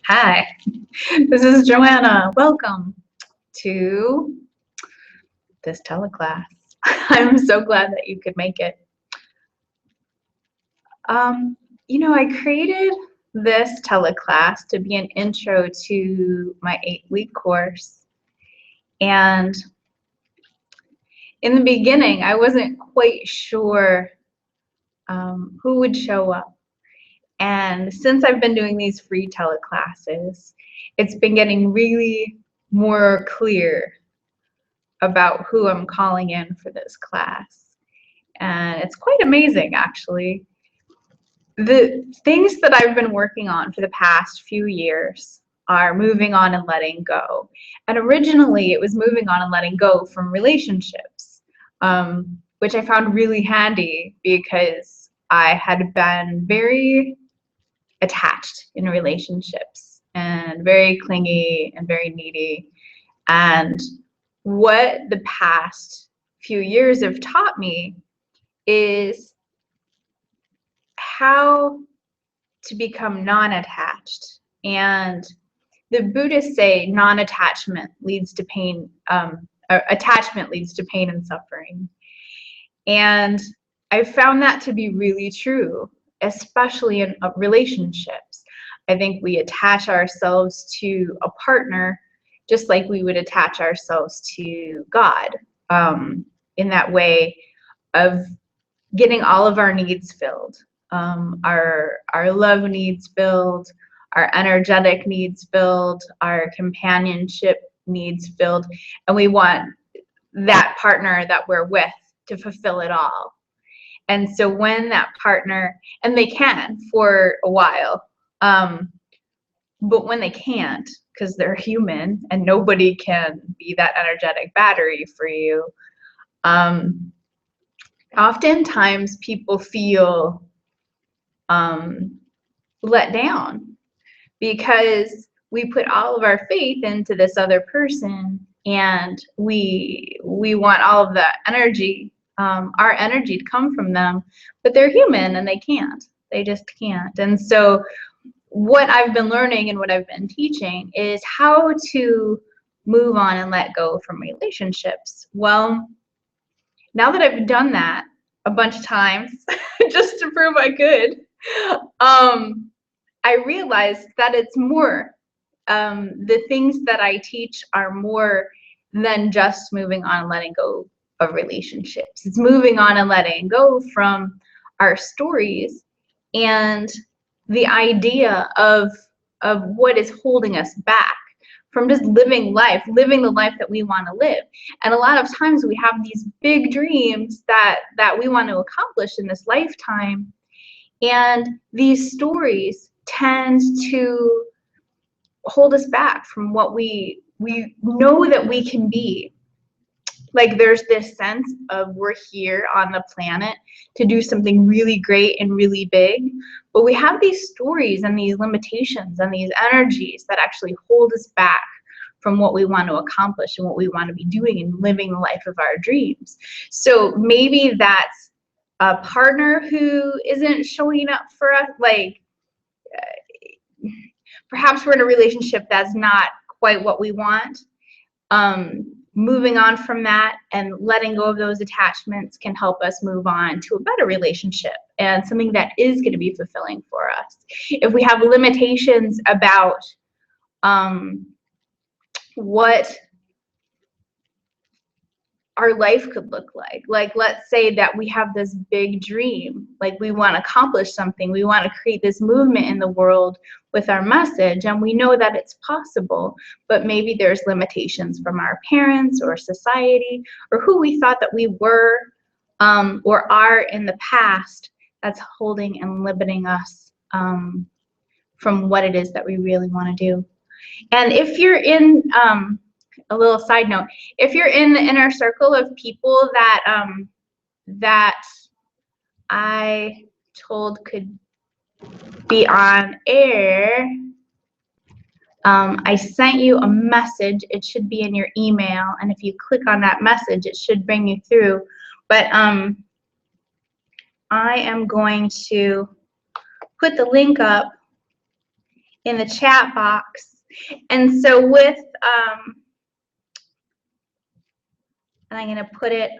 Hi, this is Joanna. Welcome to this teleclass. I'm so glad that you could make it. Um, I created this teleclass to be an intro to my 8-week course. And in the beginning, I wasn't quite sure who would show up. And since I've been doing these free teleclasses, it's been getting really more clear about who I'm calling in for this class. And it's quite amazing, actually. The things that I've been working on for the past few years are moving on and letting go. And originally, it was moving on and letting go from relationships, which I found really handy because I had been very attached in relationships and very clingy and very needy. And what the past few years have taught me is how to become non-attached. And the Buddhists say non-attachment leads to pain, attachment leads to pain and suffering. And I found that to be really true, especially in relationships. I think we attach ourselves to a partner just like we would attach ourselves to God, in that way of getting all of our needs filled, our love needs filled, our energetic needs filled, our companionship needs filled, and we want that partner that we're with to fulfill it all. And so when that partner, and they can for a while, but when they can't, because they're human and nobody can be that energetic battery for you, oftentimes people feel let down because we put all of our faith into this other person, and we want all of the energy, our energy, to come from them, but they're human and they just can't. And so what I've been learning and what I've been teaching is how to move on and let go from relationships. Well, now that I've done that a bunch of times just to prove I could, I realized that it's more. The things that I teach are more than just moving on and letting go of relationships. It's moving on and letting go from our stories and the idea of what is holding us back from just living the life that we want to live. And a lot of times we have these big dreams that we want to accomplish in this lifetime, and these stories tend to hold us back from what we know that we can be. Like, there's this sense of we're here on the planet to do something really great and really big, but we have these stories and these limitations and these energies that actually hold us back from what we want to accomplish and what we want to be doing and living the life of our dreams. So maybe that's a partner who isn't showing up for us, like perhaps we're in a relationship that's not quite what we want. Moving on from that and letting go of those attachments can help us move on to a better relationship and something that is going to be fulfilling for us. If we have limitations about what our life could look like let's say that we have this big dream, like we want to accomplish something, we want to create this movement in the world with our message, and we know that it's possible, but maybe there's limitations from our parents or society or who we thought that we were or are in the past that's holding and limiting us from what it is that we really want to do. And if you're in a little side note, if you're in the inner circle of people that that I told could be on air, I sent you a message. It should be in your email, and if you click on that message, it should bring you through. But I am going to put the link up, in the chat box. And so with, and I'm going to put it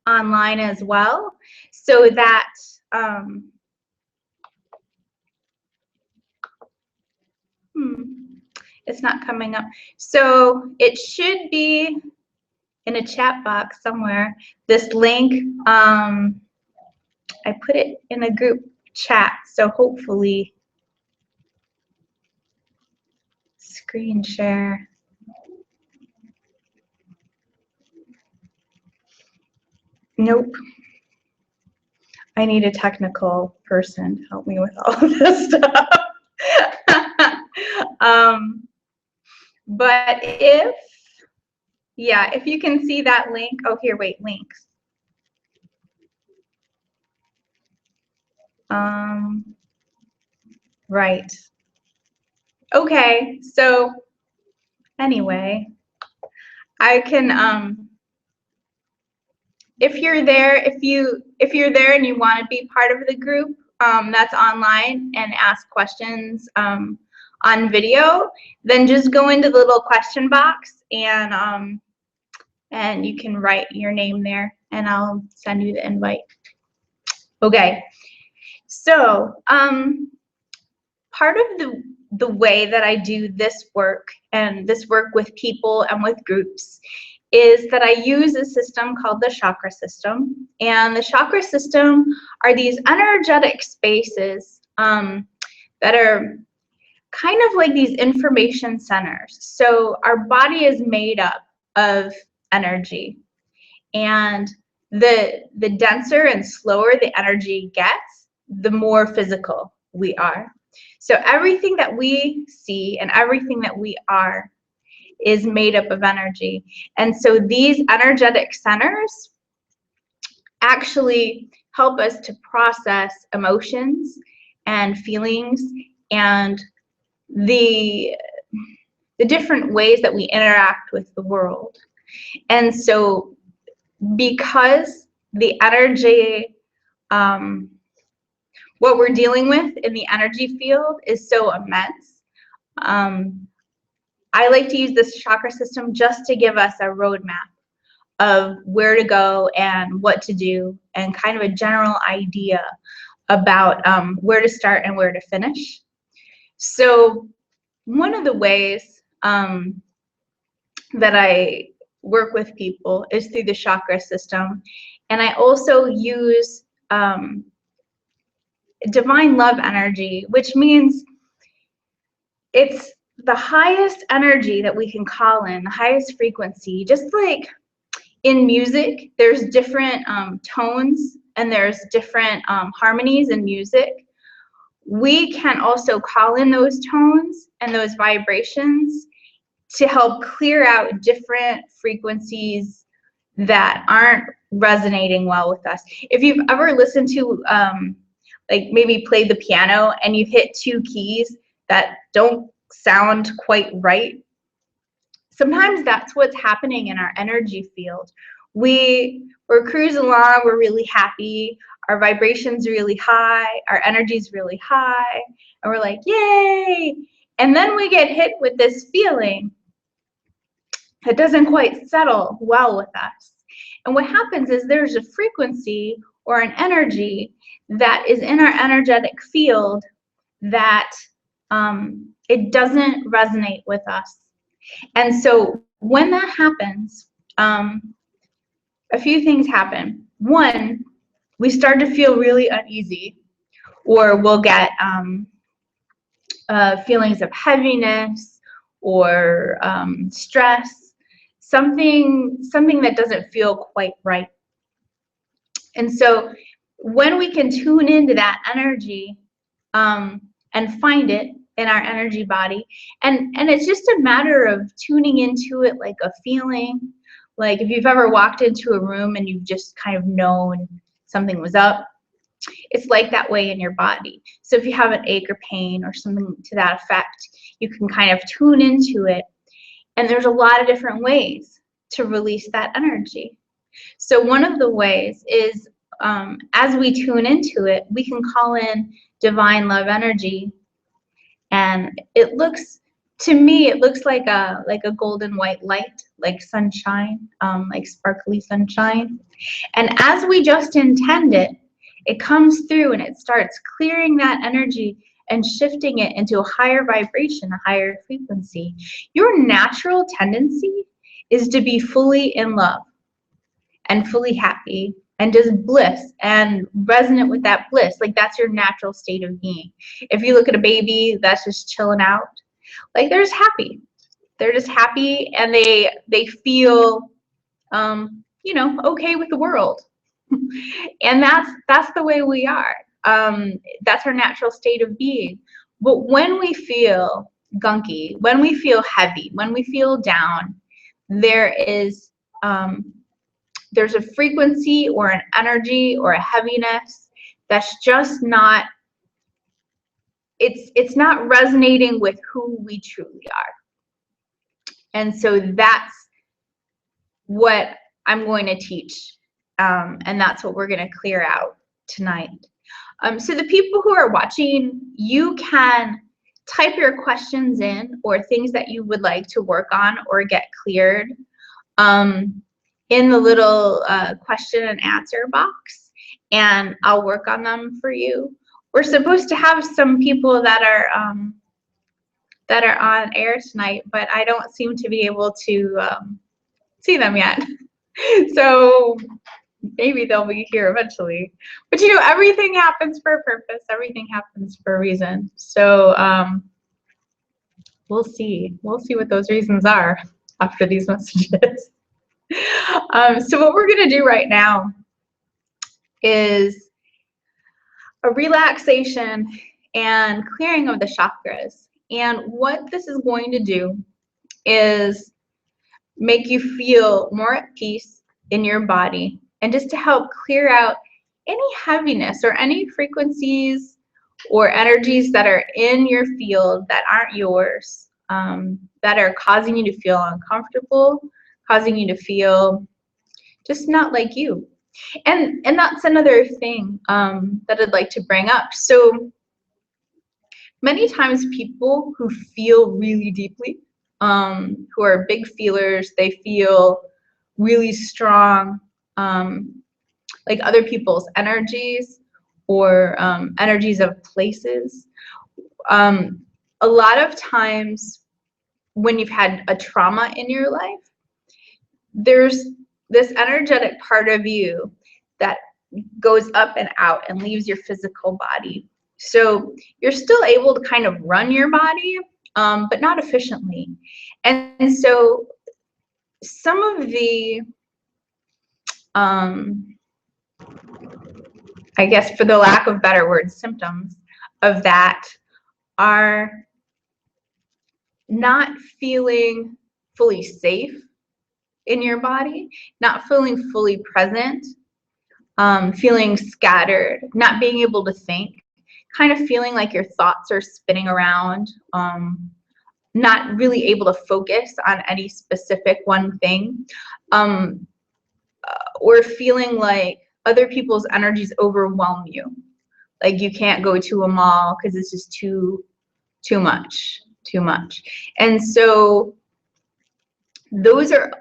online as well so that it's not coming up. So it should be in a chat box somewhere. This link, I put it in a group chat, so hopefully, screen share. Nope. I need a technical person to help me with all of this stuff. But if you can see that link, oh, here, wait, links. Right. Okay, so anyway, I can, if you're there, if you're there and you want to be part of the group that's online and ask questions on video, then just go into the little question box and you can write your name there, and I'll send you the invite. Okay, so part of the way that I do this work, and this work with people and with groups, is that I use a system called the chakra system. And the chakra system are these energetic spaces that are kind of like these information centers. So our body is made up of energy, and the denser and slower the energy gets, the more physical we are. So everything that we see and everything that we are is made up of energy. And so these energetic centers actually help us to process emotions and feelings and the different ways that we interact with the world. And so because the energy, what we're dealing with in the energy field is so immense, I like to use this chakra system just to give us a roadmap of where to go and what to do, and kind of a general idea about where to start and where to finish. So one of the ways that I work with people is through the chakra system, and I also use divine love energy, which means it's the highest energy that we can call in, the highest frequency. Just like in music, there's different tones and there's different harmonies in music. We can also call in those tones and those vibrations to help clear out different frequencies that aren't resonating well with us. If you've ever listened to like maybe play the piano and you hit two keys that don't sound quite right, sometimes that's what's happening in our energy field. We're cruising along, we're really happy, our vibration's really high, our energy's really high, and we're like, yay! And then we get hit with this feeling that doesn't quite settle well with us. And what happens is there's a frequency or an energy that is in our energetic field that it doesn't resonate with us. And so when that happens, a few things happen. One, we start to feel really uneasy, or we'll get feelings of heaviness or stress, something that doesn't feel quite right. And so when we can tune into that energy and find it in our energy body, and it's just a matter of tuning into it like a feeling. Like if you've ever walked into a room and you've just kind of known something was up, it's like that way in your body. So if you have an ache or pain or something to that effect, you can kind of tune into it. And there's a lot of different ways to release that energy. So one of the ways is as we tune into it, we can call in divine love energy And it looks, to me, it looks like a golden white light, like sunshine, like sparkly sunshine. And as we just intend it, it comes through and it starts clearing that energy and shifting it into a higher vibration, a higher frequency. Your natural tendency is to be fully in love and fully happy and just bliss and resonant with that bliss. Like that's your natural state of being. If you look at a baby that's just chilling out, like they're just happy. They're just happy and they feel you know, okay with the world. And that's the way we are. That's our natural state of being. But when we feel gunky, when we feel heavy, when we feel down, there is there's a frequency or an energy or a heaviness that's just not, it's not resonating with who we truly are. And so that's what I'm going to teach, and that's what we're going to clear out tonight. So the people who are watching, you can type your questions in or things that you would like to work on or get cleared in the little question and answer box, and I'll work on them for you. We're supposed to have some people that are on air tonight, but I don't seem to be able to see them yet. So maybe they'll be here eventually. But you know, everything happens for a purpose. Everything happens for a reason. So we'll see. We'll see what those reasons are after these messages. So what we're going to do right now is a relaxation and clearing of the chakras. And what this is going to do is make you feel more at peace in your body, and just to help clear out any heaviness or any frequencies or energies that are in your field that aren't yours, that are causing you to feel uncomfortable, causing you to feel just not like you. And that's another thing that I'd like to bring up. So many times people who feel really deeply, who are big feelers, they feel really strong, like other people's energies or energies of places. A lot of times when you've had a trauma in your life, there's this energetic part of you that goes up and out and leaves your physical body. So you're still able to kind of run your body, but not efficiently. And so some of the, I guess for the lack of better words, symptoms of that are not feeling fully safe in your body, not feeling fully present, feeling scattered, not being able to think, kind of feeling like your thoughts are spinning around, not really able to focus on any specific one thing, or feeling like other people's energies overwhelm you. Like you can't go to a mall because it's just too much. And so those are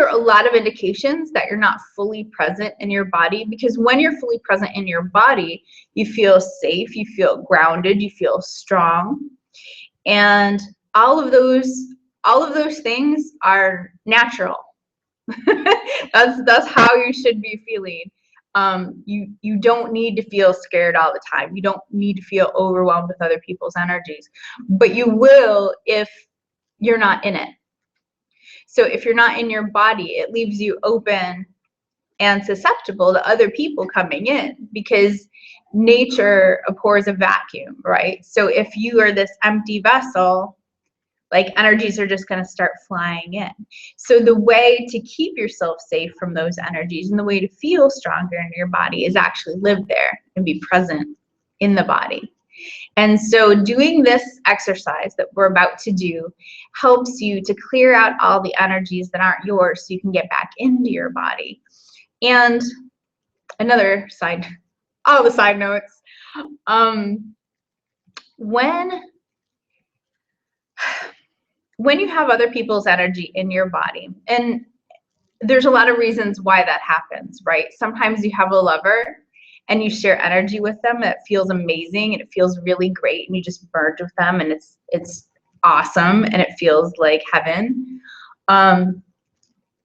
a lot of indications that you're not fully present in your body, because when you're fully present in your body, you feel safe, you feel grounded, you feel strong. And all of those things are natural. That's how you should be feeling. You don't need to feel scared all the time. You don't need to feel overwhelmed with other people's energies, but you will if you're not in it. So if you're not in your body, it leaves you open and susceptible to other people coming in, because nature abhors a vacuum, right? So if you are this empty vessel, like energies are just going to start flying in. So the way to keep yourself safe from those energies and the way to feel stronger in your body is actually live there and be present in the body. And so doing this exercise that we're about to do helps you to clear out all the energies that aren't yours so you can get back into your body. And another side, all the side notes, when you have other people's energy in your body, and there's a lot of reasons why that happens, right? Sometimes you have a lover and you share energy with them, and it feels amazing and it feels really great, and you just merge with them, and it's awesome and it feels like heaven.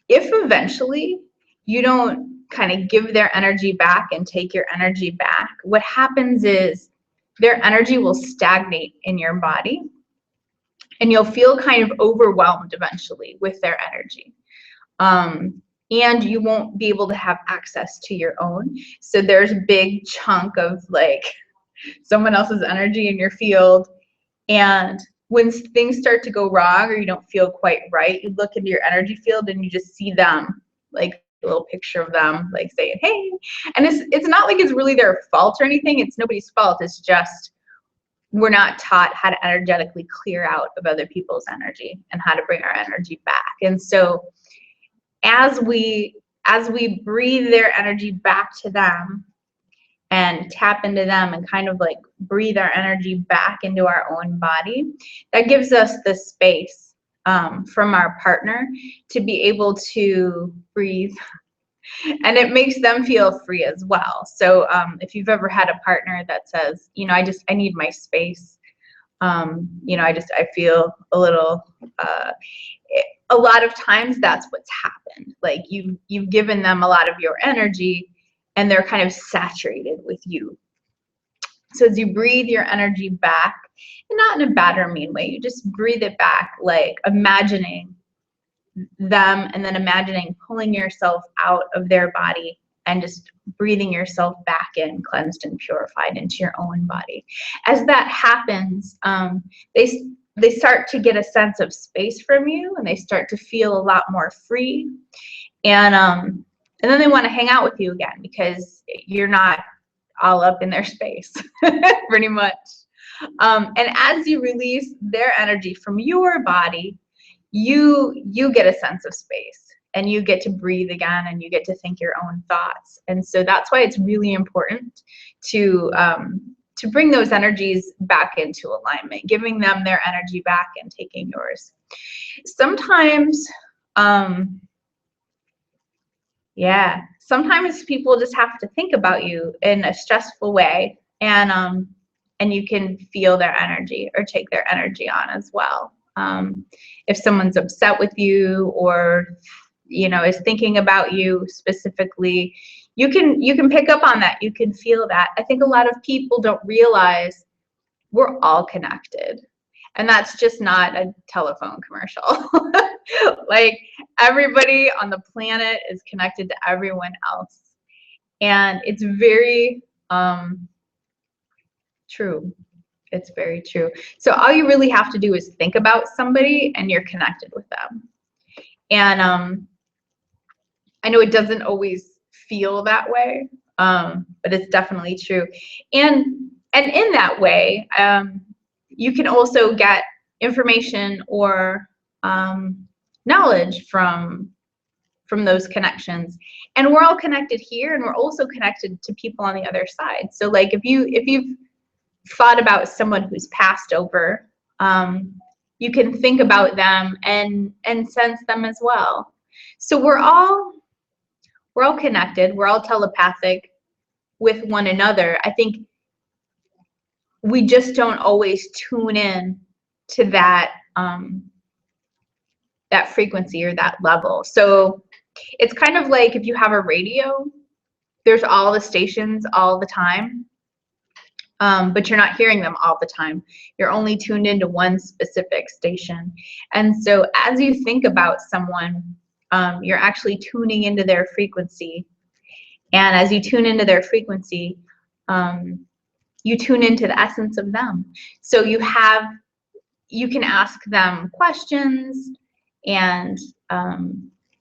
If eventually you don't kind of give their energy back and take your energy back, what happens is their energy will stagnate in your body, and you'll feel kind of overwhelmed eventually with their energy. And you won't be able to have access to your own. So there's a big chunk of like someone else's energy in your field. And when things start to go wrong or you don't feel quite right, you look into your energy field and you just see them, like a little picture of them, like saying, hey. And it's not like it's really their fault or anything. It's nobody's fault. It's just we're not taught how to energetically clear out of other people's energy and how to bring our energy back. And so as we breathe their energy back to them and tap into them and kind of like breathe our energy back into our own body, that gives us the space from our partner to be able to breathe, and it makes them feel free as well. So if you've ever had a partner that says, you know, I need my space, you know, I feel a little a lot of times that's what's happened. Like you've given them a lot of your energy and they're kind of saturated with you. So as you breathe your energy back, and not in a bad or mean way, you just breathe it back, like imagining them and then imagining pulling yourself out of their body and just breathing yourself back in, cleansed and purified into your own body. As that happens, they start to get a sense of space from you, and they start to feel a lot more free. And then they want to hang out with you again because you're not all up in their space, pretty much. And as you release their energy from your body, you get a sense of space, and you get to breathe again, and you get to think your own thoughts. And so that's why it's really important to bring those energies back into alignment, giving them their energy back and taking yours. Sometimes, sometimes people just have to think about you in a stressful way, and you can feel their energy or take their energy on as well. If someone's upset with you or, you know, is thinking about you specifically, you can pick up on that. You can feel that. I think a lot of people don't realize we're all connected, and that's just not a telephone commercial. Like everybody on the planet is connected to everyone else, and it's very true. It's very true. So all you really have to do is think about somebody and you're connected with them. And I know it doesn't always feel that way, but it's definitely true. And in that way, you can also get information or knowledge from those connections. And we're all connected here, and we're also connected to people on the other side. So like if you've thought about someone who's passed over, you can think about them and sense them as well. So we're all connected. We're all telepathic with one another. I think we just don't always tune in to that that frequency or that level. So it's kind of like if you have a radio, there's all the stations all the time. But you're not hearing them all the time. You're only tuned into one specific station. And so as you think about someone, you're actually tuning into their frequency. And as you tune into their frequency, you tune into the essence of them. So you can ask them questions and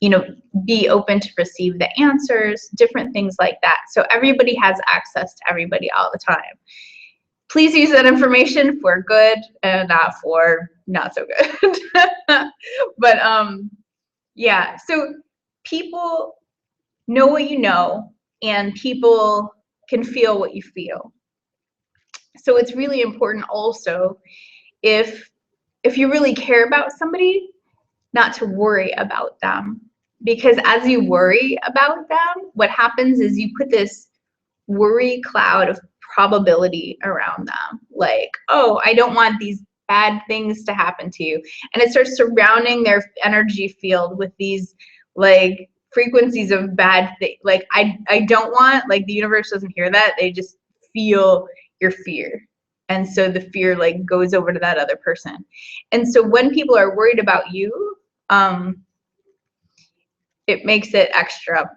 you know, be open to receive the answers, different things like that. So everybody has access to everybody all the time. Please use that information for good and not for not so good. But yeah, so people know what you know, and people can feel what you feel. So it's really important also, if you really care about somebody, not to worry about them. Because as you worry about them, what happens is you put this worry cloud of probability around them. Like, oh, I don't want these bad things to happen to you. And it starts surrounding their energy field with these like frequencies of bad things. Like, I don't want, like, the universe doesn't hear that. They just feel your fear. And so the fear like goes over to that other person. And so when people are worried about you, it makes it extra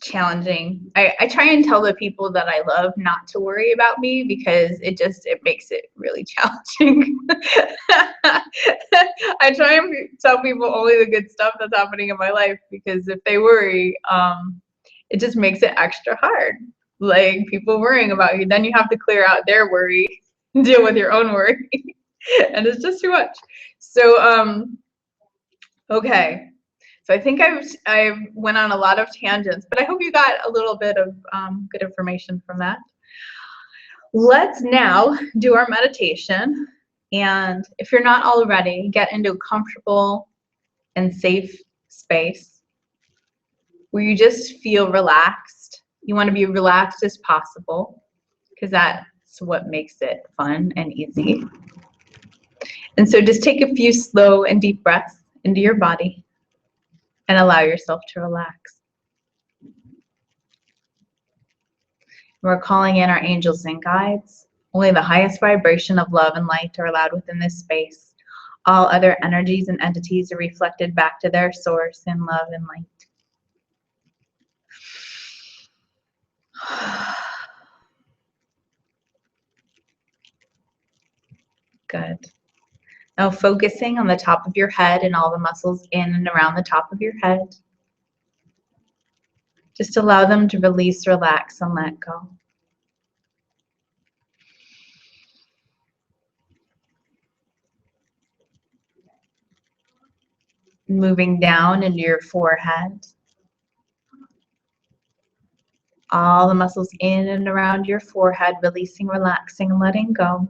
challenging. I try and tell the people that I love not to worry about me, because it makes it really challenging. I try and tell people only the good stuff that's happening in my life, because if they worry, it just makes it extra hard. Like, people worrying about you, then you have to clear out their worry, deal with your own worry, and it's just too much. So okay. So I think I've went on a lot of tangents, but I hope you got a little bit of good information from that. Let's now do our meditation. And if you're not already, get into a comfortable and safe space where you just feel relaxed. You want to be relaxed as possible, because that's what makes it fun and easy. And so just take a few slow and deep breaths into your body and allow yourself to relax. We're calling in our angels and guides. Only the highest vibration of love and light are allowed within this space. All other energies and entities are reflected back to their source in love and light. Good. Now focusing on the top of your head and all the muscles in and around the top of your head. Just allow them to release, relax, and let go. Moving down into your forehead. All the muscles in and around your forehead, releasing, relaxing, and letting go.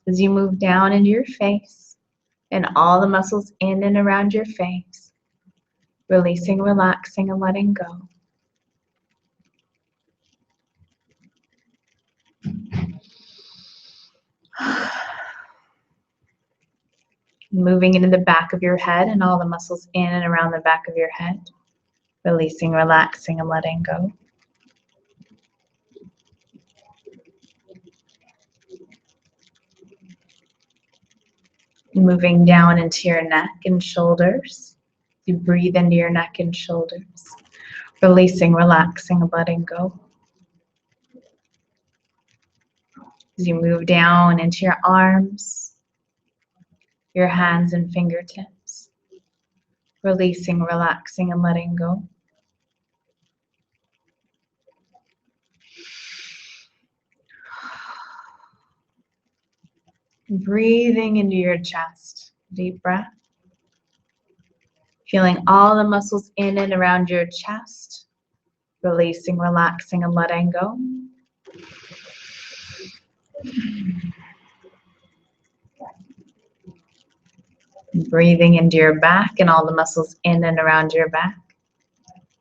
As you move down into your face and all the muscles in and around your face, releasing, relaxing, and letting go. Moving into the back of your head and all the muscles in and around the back of your head, releasing, relaxing, and letting go. Moving down into your neck and shoulders. You breathe into your neck and shoulders, releasing, relaxing, and letting go. As you move down into your arms, your hands and fingertips, releasing, relaxing, and letting go. Breathing into your chest, deep breath. Feeling all the muscles in and around your chest, releasing, relaxing, and letting go. Breathing into your back and all the muscles in and around your back,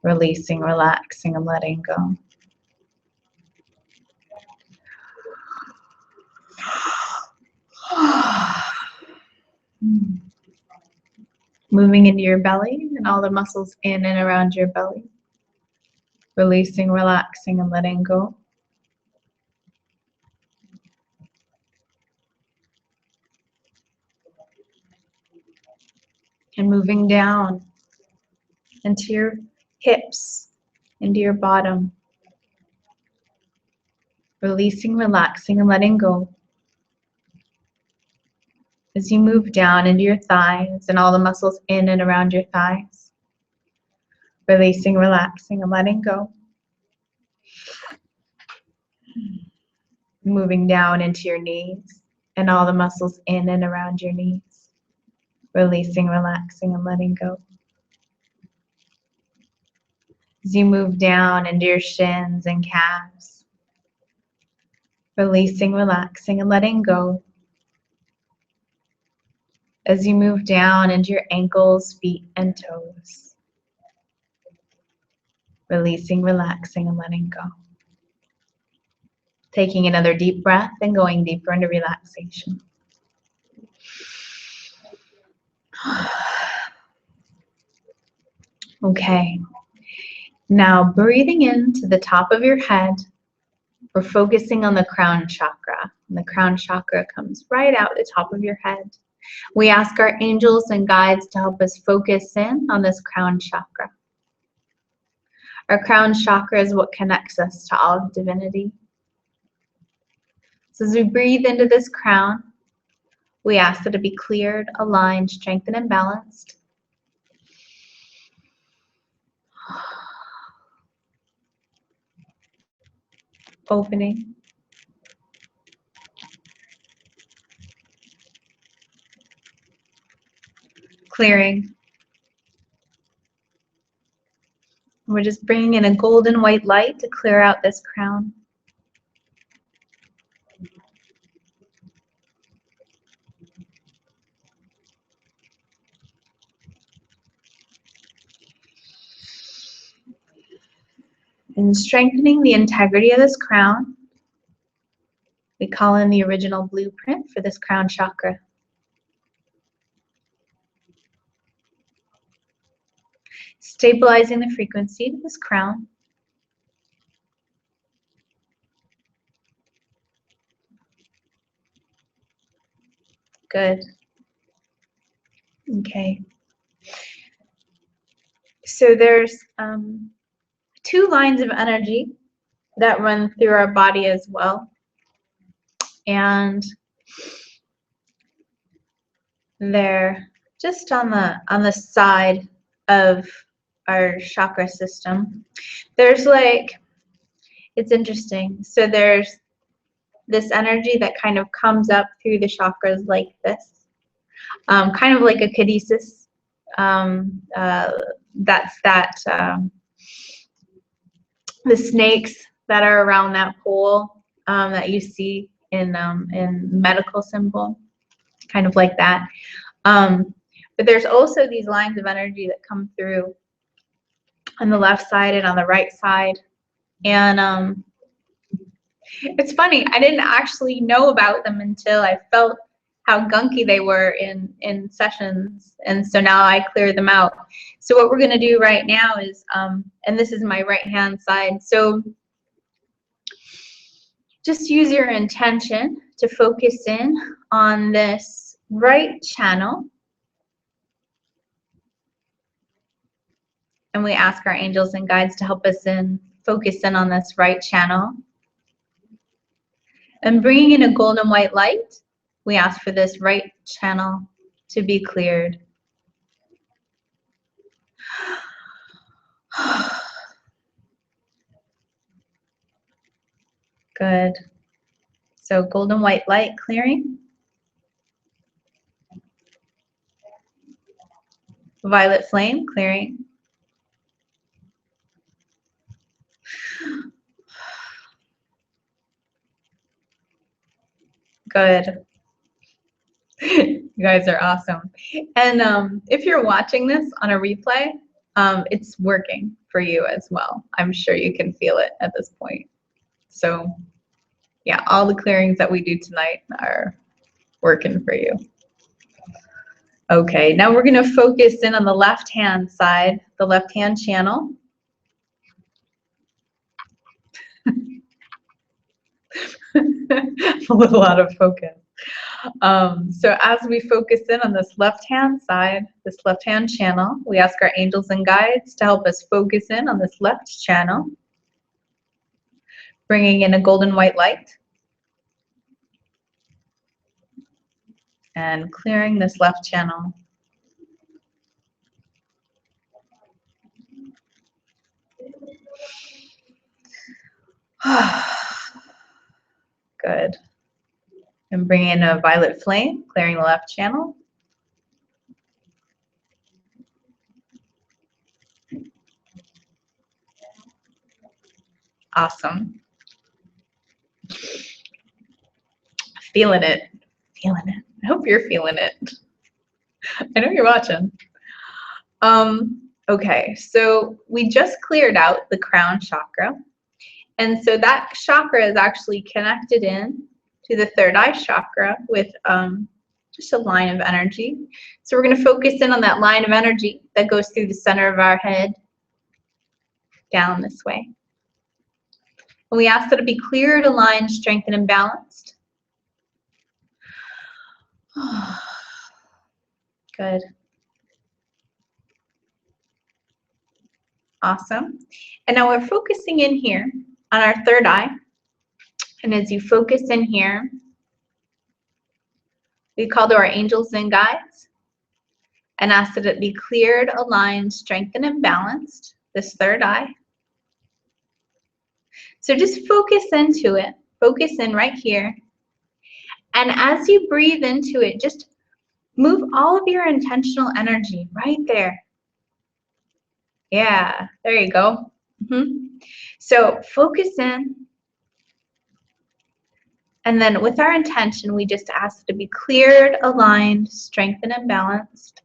releasing, relaxing, and letting go. Moving into your belly and all the muscles in and around your belly, releasing, relaxing, and letting go. And moving down into your hips, into your bottom, releasing, relaxing, and letting go. As you move down into your thighs and all the muscles in and around your thighs, releasing, relaxing, and letting go. Moving down into your knees and all the muscles in and around your knees, releasing, relaxing, and letting go. As you move down into your shins and calves, Releasing, relaxing, and letting go as you move down into your ankles, feet, and toes. Releasing, relaxing, and letting go. Taking another deep breath and going deeper into relaxation. Okay. Now breathing into the top of your head, we're focusing on the crown chakra. And the crown chakra comes right out the top of your head. We ask our angels and guides to help us focus in on this crown chakra. Our crown chakra is what connects us to all of divinity. So as we breathe into this crown, we ask that it be cleared, aligned, strengthened, and balanced. Opening. Clearing. We're just bringing in a golden white light to clear out this crown. And strengthening the integrity of this crown, we call in the original blueprint for this crown chakra. Stabilizing the frequency of this crown. Good. Okay. So there's two lines of energy that run through our body as well. And they're just on the side of our chakra system. There's like, it's interesting. So there's this energy that kind of comes up through the chakras like this, kind of like a caduceus. The snakes that are around that pole that you see in medical symbol, kind of like that. But there's also these lines of energy that come through on the left side and on the right side. And it's funny, I didn't actually know about them until I felt how gunky they were in sessions. And so now I clear them out. So what we're gonna do right now is, and this is my right hand side. So just use your intention to focus in on this right channel. And we ask our angels and guides to help us focus in on this right channel. And bringing in a golden white light, we ask for this right channel to be cleared. Good. So golden white light clearing. Violet flame clearing. Good. You guys are awesome. And if you're watching this on a replay, it's working for you as well. I'm sure you can feel it at this point. So yeah, all the clearings that we do tonight are working for you. Okay, now we're going to focus in on the left hand side, the left hand channel. A little out of focus. So as we focus in on this left hand side, this left hand channel, we ask our angels and guides to help us focus in on this left channel, bringing in a golden white light and clearing this left channel. Good. And bring in a violet flame, clearing the left channel. Awesome. Feeling it. Feeling it. I hope you're feeling it. I know you're watching. Okay, so we just cleared out the crown chakra. And so that chakra is actually connected in to the third eye chakra with just a line of energy. So we're going to focus in on that line of energy that goes through the center of our head, down this way. And we ask that it be cleared, aligned, strengthened, and balanced. Good. Awesome. And now we're focusing in here on our third eye. And as you focus in here, we call to our angels and guides and ask that it be cleared, aligned, strengthened, and balanced, this third eye. So just focus into it. Focus in right here. And as you breathe into it, just move all of your intentional energy right there. Yeah, there you go. So focus in. And then with our intention, we just ask to be cleared, aligned, strengthened, and balanced.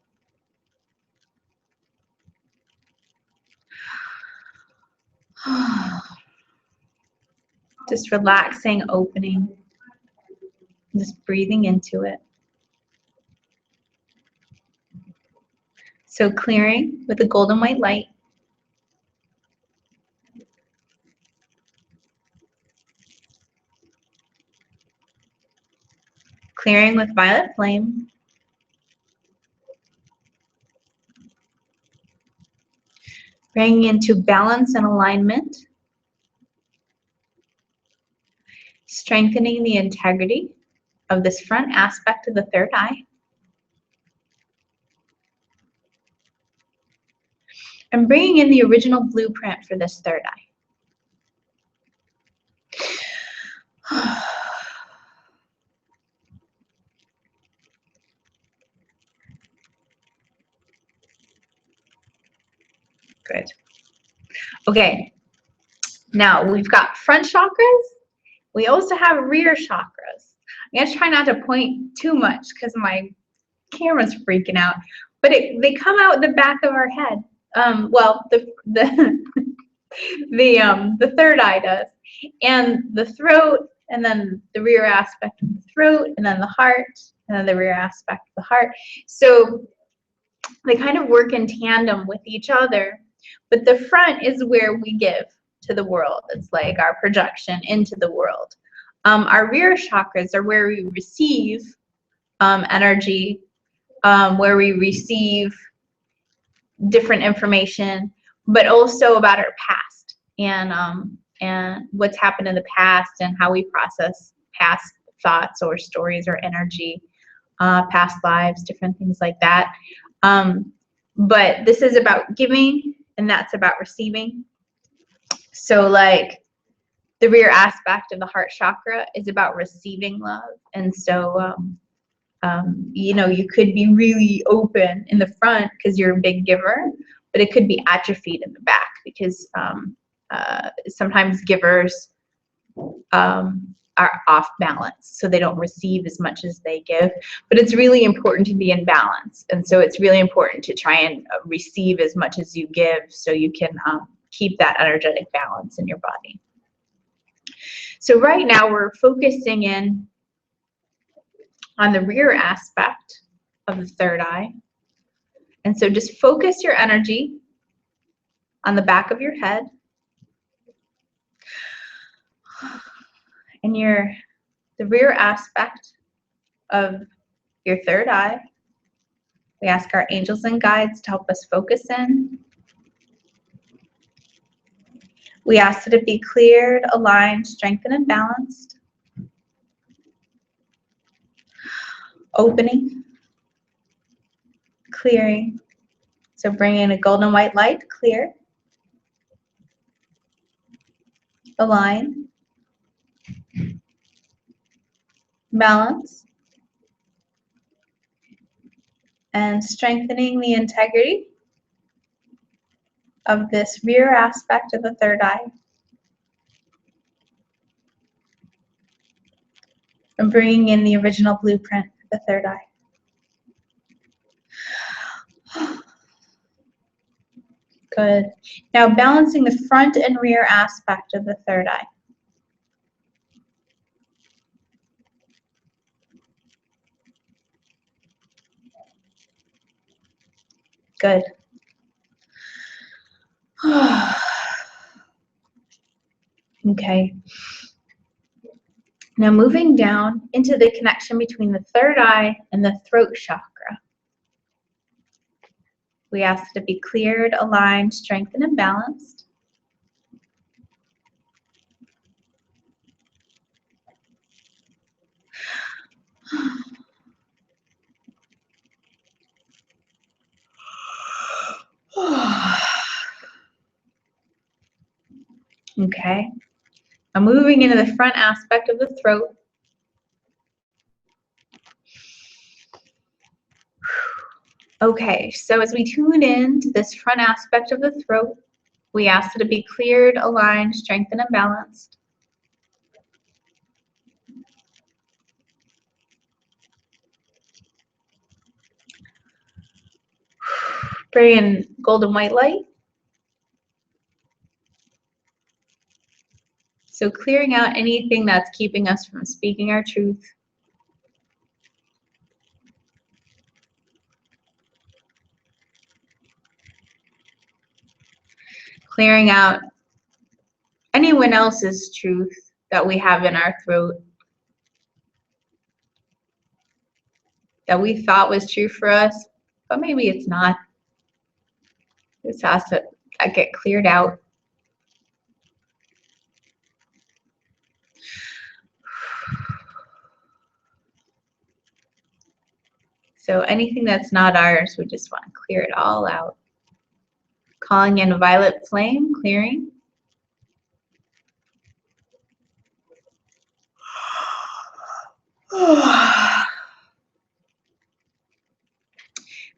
Just relaxing, opening, just breathing into it. So clearing with a golden white light. Clearing with violet flame. Bringing into balance and alignment. Strengthening the integrity of this front aspect of the third eye. And bringing in the original blueprint for this third eye. Good. Okay. Now we've got front chakras. We also have rear chakras. I'm going to try not to point too much because my camera's freaking out. But they come out the back of our head. Well, the third eye does, and the throat, and then the rear aspect of the throat, and then the heart, and then the rear aspect of the heart. So they kind of work in tandem with each other. But the front is where we give to the world. It's like our projection into the world. Our rear chakras are where we receive energy, where we receive different information, but also about our past and what's happened in the past and how we process past thoughts or stories or energy, past lives, different things like that. But this is about giving, and that's about receiving. So like the rear aspect of the heart chakra is about receiving love. And so, you know, you could be really open in the front because you're a big giver, but it could be atrophied in the back because sometimes givers are off balance, so they don't receive as much as they give. But it's really important to be in balance, and so it's really important to try and receive as much as you give, so you can keep that energetic balance in your body. So right now we're focusing in on the rear aspect of the third eye, and so just focus your energy on the back of your head and the rear aspect of your third eye. We ask our angels and guides to help us focus in. We ask that it be cleared, aligned, strengthened, and balanced. Opening, clearing. So bring in a golden white light, clear, align, balance, and strengthening the integrity of this rear aspect of the third eye. And bringing in the original blueprint for the third eye. Good. Now balancing the front and rear aspect of the third eye. Good. Okay. Now moving down into the connection between the third eye and the throat chakra. We ask it to be cleared, aligned, strengthened, and balanced. Okay. Now moving into the front aspect of the throat. Okay, so as we tune in to this front aspect of the throat, we ask it to be cleared, aligned, strengthened, and balanced. Bring in golden white light. So clearing out anything that's keeping us from speaking our truth. Clearing out anyone else's truth that we have in our throat that we thought was true for us, but maybe it's not. This has to get cleared out. So anything that's not ours, we just want to clear it all out. Calling in a violet flame, clearing.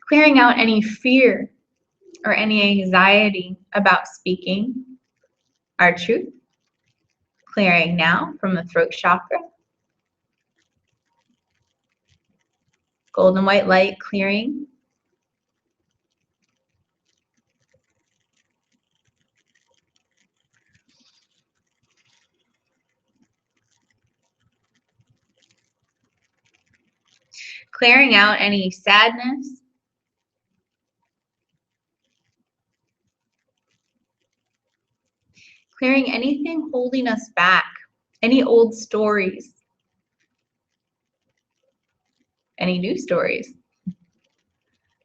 Clearing out any fear or any anxiety about speaking our truth. Clearing now from the throat chakra. Golden white light clearing. Clearing out any sadness. Clearing anything holding us back. Any old stories. Any new stories.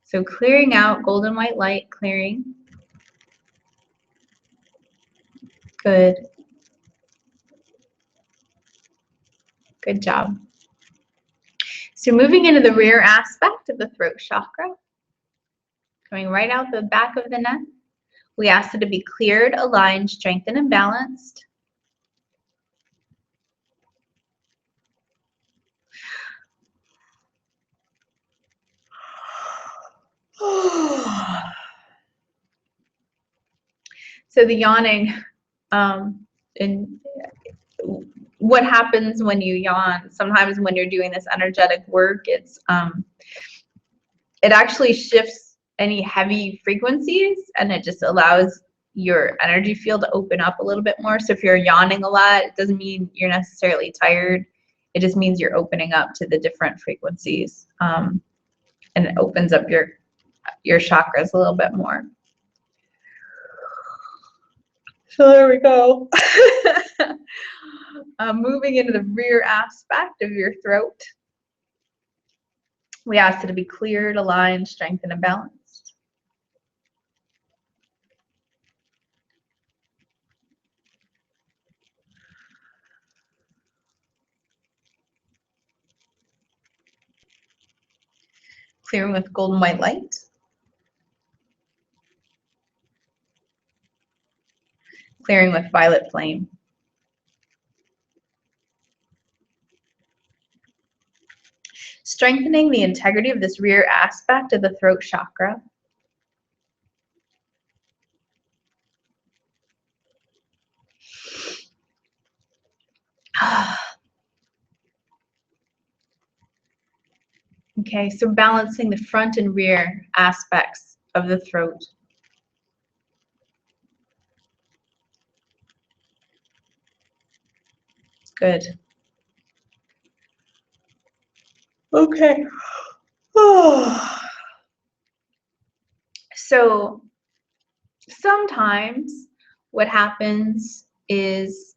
So clearing out, golden white light clearing. Good. Good job. So moving into the rear aspect of the throat chakra, coming right out the back of the neck, we ask it to be cleared, aligned, strengthened, and balanced. So the yawning, and what happens when you yawn, sometimes when you're doing this energetic work, it actually shifts any heavy frequencies, and it just allows your energy field to open up a little bit more. So if you're yawning a lot, it doesn't mean you're necessarily tired. It just means you're opening up to the different frequencies, and it opens up your chakras a little bit more. So there we go. Moving into the rear aspect of your throat, we ask it to be cleared, aligned, strengthened, and balanced. Clearing with golden white light. Clearing with violet flame. Strengthening the integrity of this rear aspect of the throat chakra. Okay, so balancing the front and rear aspects of the throat. Good. Okay. So sometimes what happens is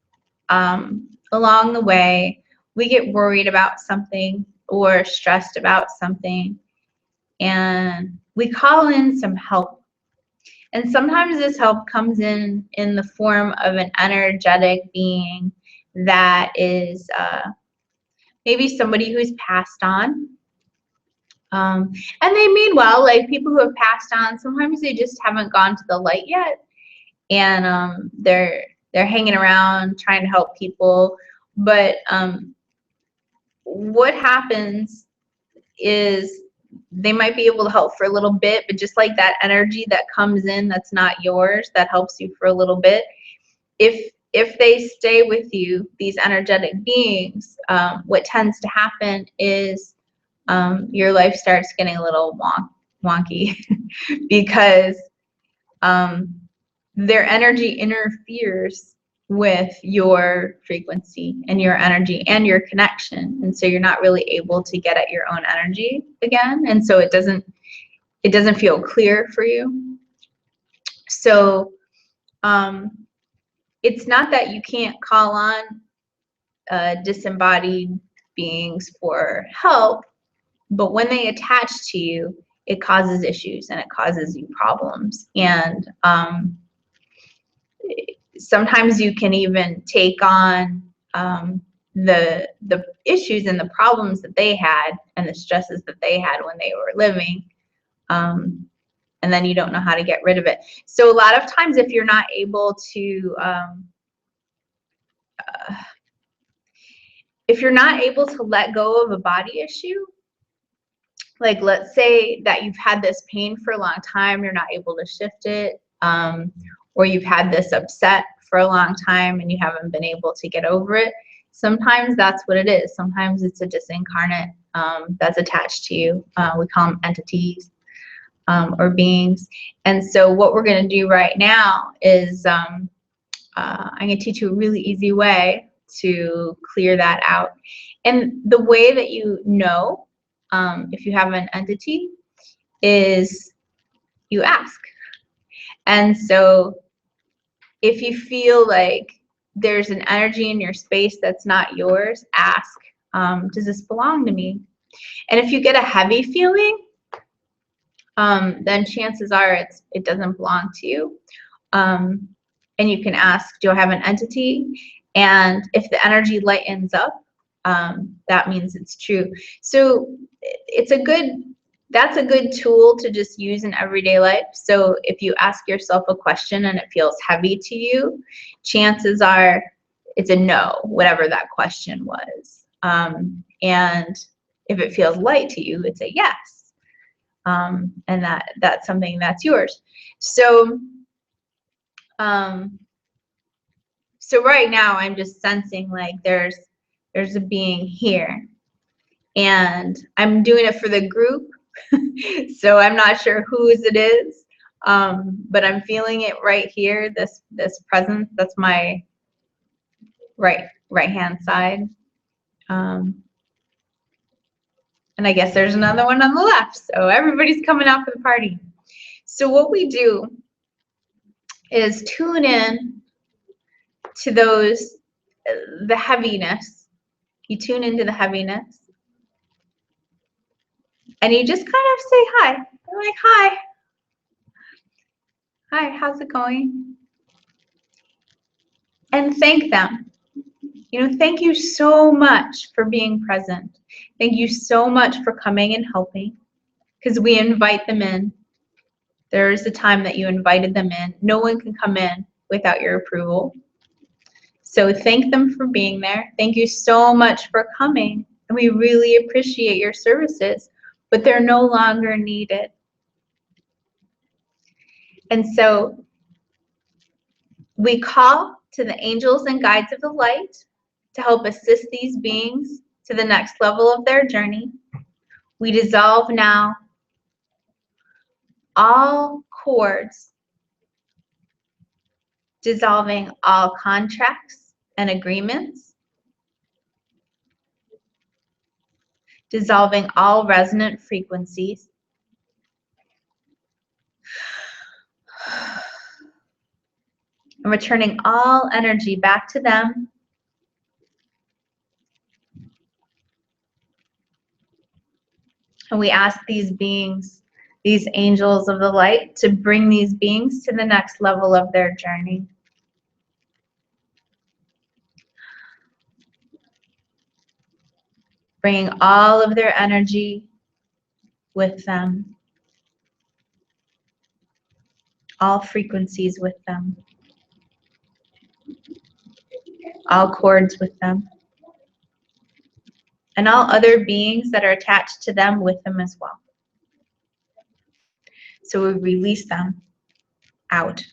along the way, we get worried about something or stressed about something, and we call in some help. And sometimes this help comes in the form of an energetic being that is maybe somebody who's passed on. And they mean well, like people who have passed on, sometimes they just haven't gone to the light yet. And they're hanging around trying to help people. But what happens is they might be able to help for a little bit, but just like that energy that comes in that's not yours, that helps you for a little bit, if they stay with you, these energetic beings, what tends to happen is your life starts getting a little wonky because their energy interferes with your frequency and your energy and your connection, and so you're not really able to get at your own energy again, and so it doesn't feel clear for you. So it's not that you can't call on disembodied beings for help, but when they attach to you, it causes issues and it causes you problems. And sometimes you can even take on the issues and the problems that they had and the stresses that they had when they were living, and then you don't know how to get rid of it. So a lot of times, if you're not able to let go of a body issue, like let's say that you've had this pain for a long time, you're not able to shift it, or you've had this upset for a long time and you haven't been able to get over it, sometimes that's what it is. Sometimes it's a disincarnate that's attached to you. We call them entities or beings. And so what we're going to do right now is I'm going to teach you a really easy way to clear that out. And the way that you know if you have an entity is you ask. And so if you feel like there's an energy in your space that's not yours, ask, does this belong to me? And if you get a heavy feeling, then chances are it doesn't belong to you. And you can ask, do I have an entity? And if the energy lightens up, that means it's true. So that's a good tool to just use in everyday life. So if you ask yourself a question and it feels heavy to you, chances are it's a no, whatever that question was. And if it feels light to you, it's a yes. And that's something that's yours. So so right now I'm just sensing like there's a being here, and I'm doing it for the group. So I'm not sure whose it is, but I'm feeling it right here, this presence. That's my right hand side, and I guess there's another one on the left, so everybody's coming out for the party. So what we do is tune in to those, the heaviness. You tune into the heaviness, and you just kind of say hi. You're like, hi. Hi, how's it going? And thank them. You know, thank you so much for being present. Thank you so much for coming and helping, because we invite them in. There is a time that you invited them in. No one can come in without your approval. So thank them for being there. Thank you so much for coming. And we really appreciate your services, but they're no longer needed. And so we call to the angels and guides of the light to help assist these beings to the next level of their journey. We dissolve now all cords, dissolving all contracts and agreements, dissolving all resonant frequencies, and returning all energy back to them. And we ask these beings, these angels of the light, to bring these beings to the next level of their journey. Bringing all of their energy with them, all frequencies with them, all cords with them, and all other beings that are attached to them with them as well. So we release them out.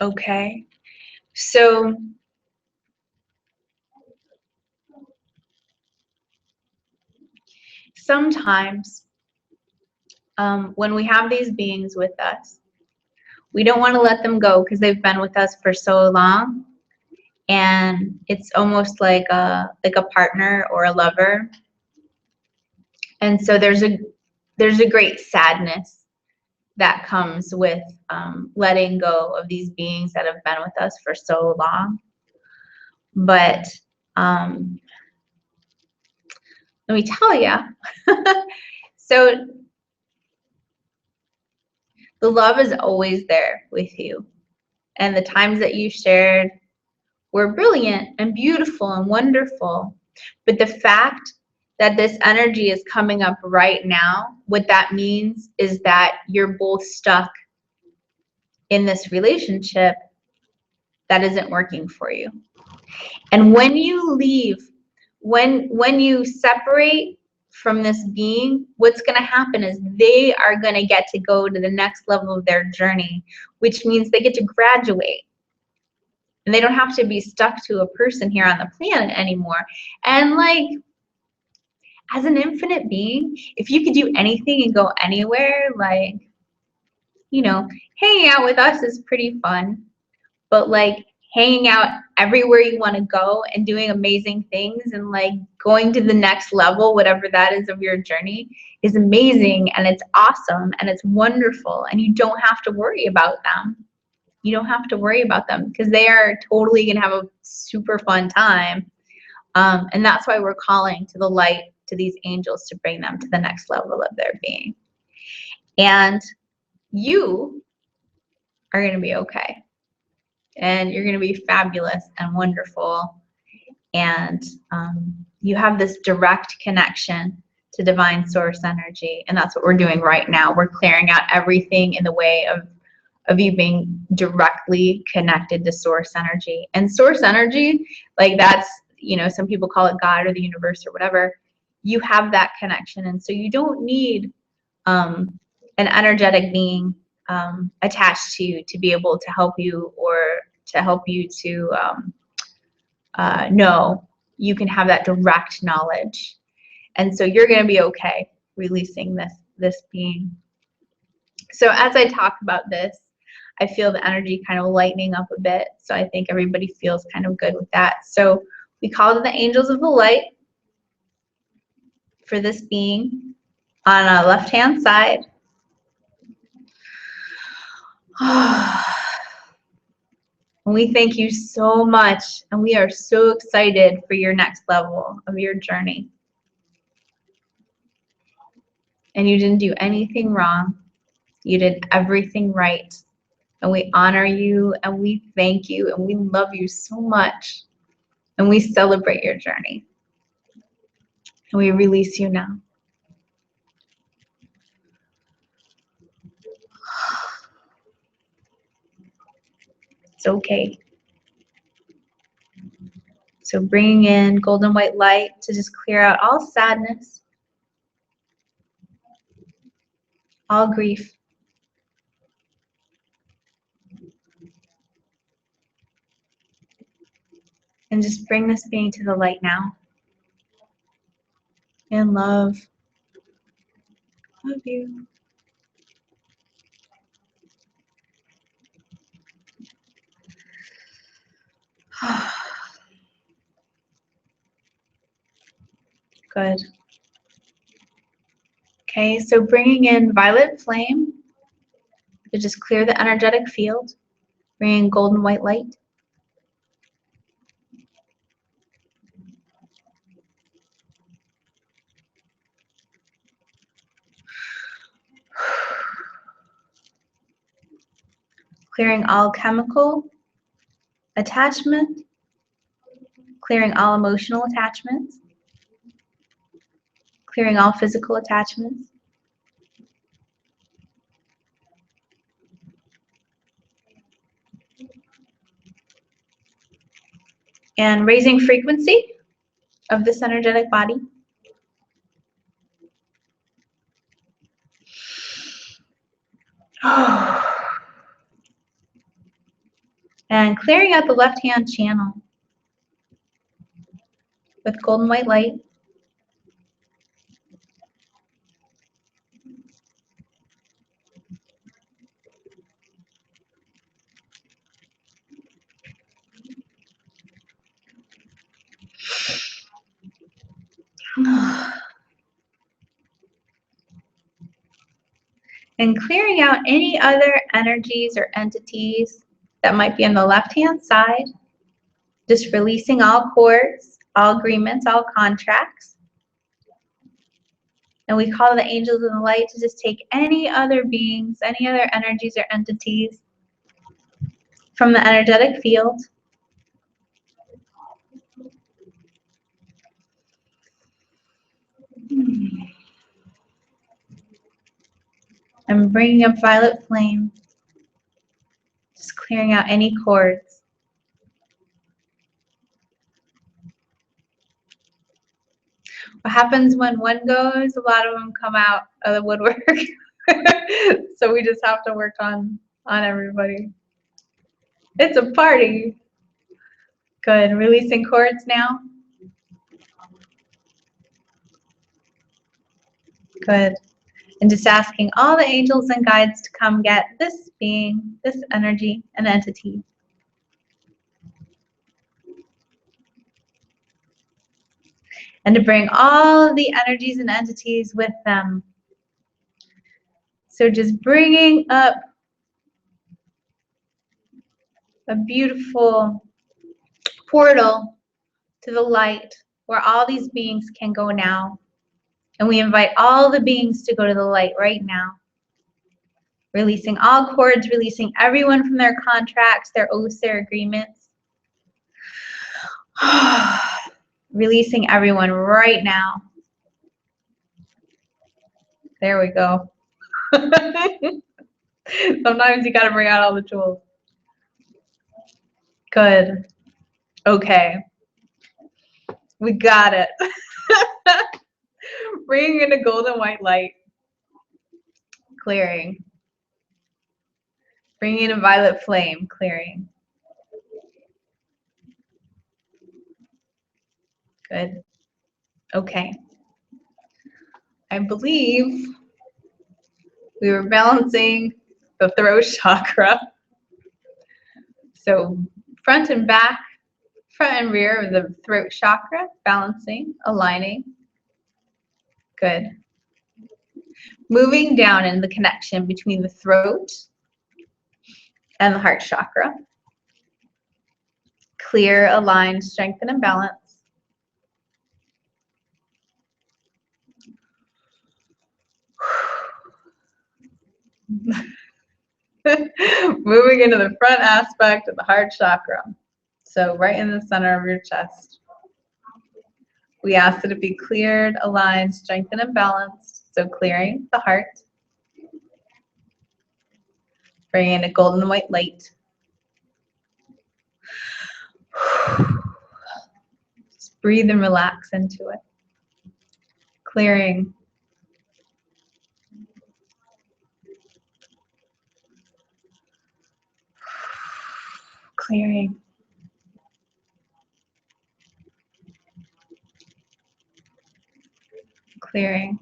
Okay, so sometimes when we have these beings with us, we don't want to let them go because they've been with us for so long, and it's almost like a partner or a lover. And so there's a great sadness that comes with letting go of these beings that have been with us for so long. But let me tell you, so the love is always there with you. And the times that you shared were brilliant and beautiful and wonderful. But the fact that this energy is coming up right now, what that means is that you're both stuck in this relationship that isn't working for you. And when you leave, when you separate from this being, what's going to happen is they are going to get to go to the next level of their journey, which means they get to graduate. And they don't have to be stuck to a person here on the planet anymore. And like, as an infinite being, if you could do anything and go anywhere, like, you know, hanging out with us is pretty fun. But like hanging out everywhere you want to go and doing amazing things and like going to the next level, whatever that is of your journey, is amazing and it's awesome and it's wonderful, and you don't have to worry about them. You don't have to worry about them because they are totally going to have a super fun time. And that's why we're calling to the light, to these angels, to bring them to the next level of their being. And you are going to be okay. And you're going to be fabulous and wonderful. And you have this direct connection to divine source energy. And that's what we're doing right now. We're clearing out everything in the way of you being directly connected to source energy. And source energy, like that's, you know, some people call it God or the universe or whatever. You have that connection. And so you don't need an energetic being attached to you to be able to help you or to help you to know. You can have that direct knowledge. And so you're going to be okay releasing this being. So as I talk about this, I feel the energy kind of lightening up a bit. So I think everybody feels kind of good with that. So we call to the angels of the light for this being on a left-hand side. We thank you so much, and we are so excited for your next level of your journey. And you didn't do anything wrong. You did everything right. And we honor you, and we thank you, and we love you so much. And we celebrate your journey. And we release you now. It's okay. So bringing in golden white light to just clear out all sadness, all grief. And just bring this being to the light now. And love. Love you. Good. Okay, so bringing in violet flame to just clear the energetic field. Bring in golden white light. Clearing all chemical attachment. Clearing all emotional attachments. Clearing all physical attachments. And raising frequency of this energetic body. And clearing out the left hand channel with golden white light. And clearing out any other energies or entities that might be on the left-hand side. Just releasing all cords, all agreements, all contracts. And we call the angels in the light to just take any other beings, any other energies or entities from the energetic field. And bringing up violet flame. Just clearing out any cords. What happens when one goes, a lot of them come out of the woodwork. So we just have to work on everybody. It's a party. Good. Releasing cords now. Good. And just asking all the angels and guides to come get this being, this energy and entity. And to bring all of the energies and entities with them. So just bringing up a beautiful portal to the light where all these beings can go now. And we invite all the beings to go to the light right now. Releasing all cords, releasing everyone from their contracts, their oaths, their agreements. Releasing everyone right now. There we go. Sometimes you gotta bring out all the tools. Good. Okay. We got it. Bringing in a golden white light. Clearing. Bringing in a violet flame. Clearing. Good. Okay. I believe we were balancing the throat chakra. So front and back, front and rear of the throat chakra, balancing, aligning. Good. Moving down in the connection between the throat and the heart chakra. Clear, align, strengthen, and balance. Moving into the front aspect of the heart chakra. So right in the center of your chest. We ask that it be cleared, aligned, strengthened, and balanced. So clearing the heart. Bringing in a golden white light. Just breathe and relax into it. Clearing. Clearing. Clearing.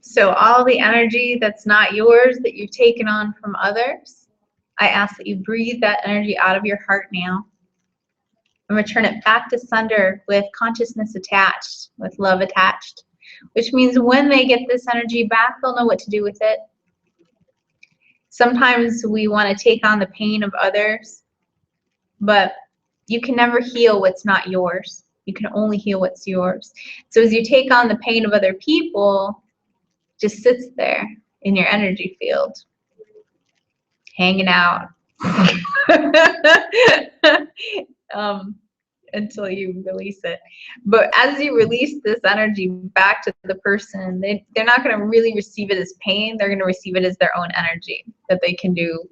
So all the energy that's not yours that you've taken on from others, I ask that you breathe that energy out of your heart now and return it back to sender with consciousness attached, with love attached, which means when they get this energy back, they'll know what to do with it. Sometimes we want to take on the pain of others, but you can never heal what's not yours. You can only heal what's yours. So as you take on the pain of other people, just sits there in your energy field, hanging out until you release it. But as you release this energy back to the person, they're not going to really receive it as pain. They're going to receive it as their own energy that they can do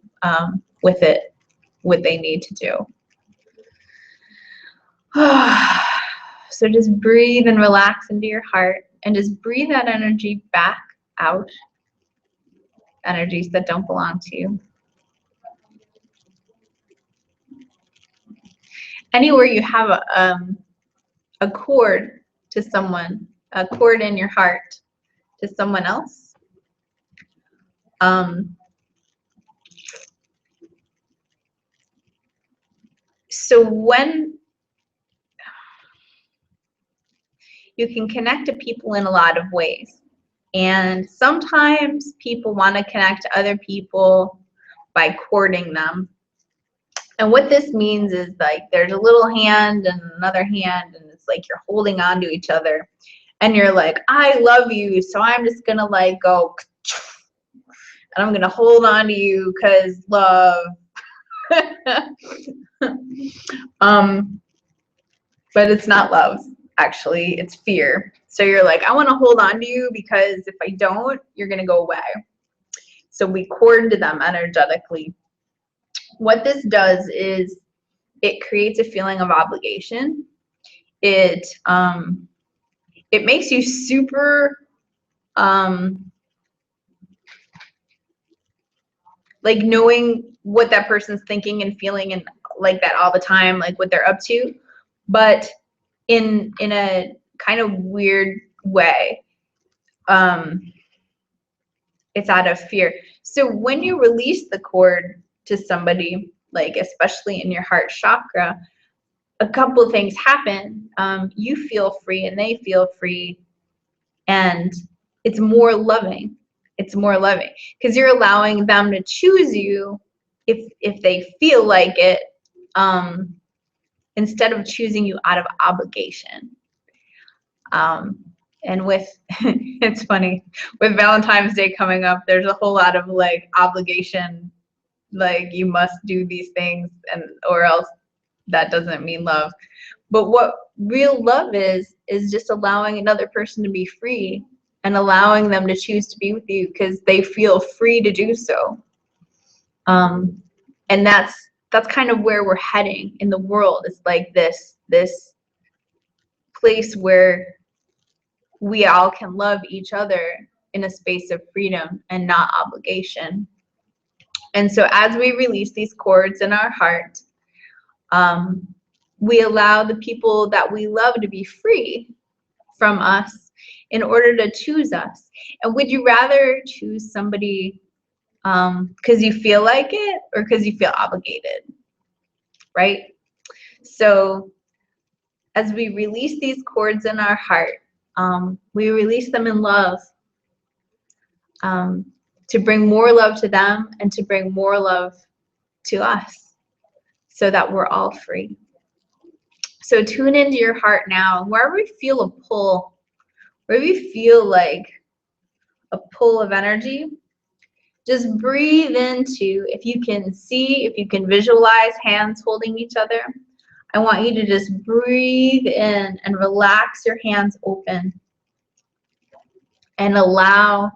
with it what they need to do. So just breathe and relax into your heart and just breathe that energy back out. Energies that don't belong to you. Anywhere you have a cord to someone, a cord in your heart to someone else, so when you can connect to people in a lot of ways, and sometimes people want to connect to other people by cording them. And what this means is like there's a little hand and another hand, and it's like you're holding on to each other, and you're like, I love you, so I'm just gonna like go, and I'm gonna hold on to you because love. But it's not love, actually, it's fear. So you're like, I want to hold on to you because if I don't, you're gonna go away. So we cord to them energetically. What this does is it creates a feeling of obligation. It makes you super like knowing what that person's thinking and feeling and like that all the time, like what they're up to, but in a kind of weird way. It's out of fear. So when you release the cord to somebody, like especially in your heart chakra, a couple of things happen. You feel free and they feel free, and it's more loving. It's more loving because you're allowing them to choose you if they feel like it, instead of choosing you out of obligation. And with, it's funny, with Valentine's Day coming up, there's a whole lot of like obligation, like you must do these things and or else that doesn't mean love. But what real love is just allowing another person to be free and allowing them to choose to be with you because they feel free to do so. And that's kind of where we're heading in the world. It's like this place where we all can love each other in a space of freedom and not obligation. And so as we release these cords in our heart, we allow the people that we love to be free from us in order to choose us. And would you rather choose somebody because you feel like it or because you feel obligated, right? So as we release these cords in our heart, we release them in love, to bring more love to them and to bring more love to us so that we're all free. So tune into your heart now, and wherever you feel a pull, wherever you feel like a pull of energy, just breathe into, if you can see, if you can visualize hands holding each other, I want you to just breathe in and relax your hands open and allow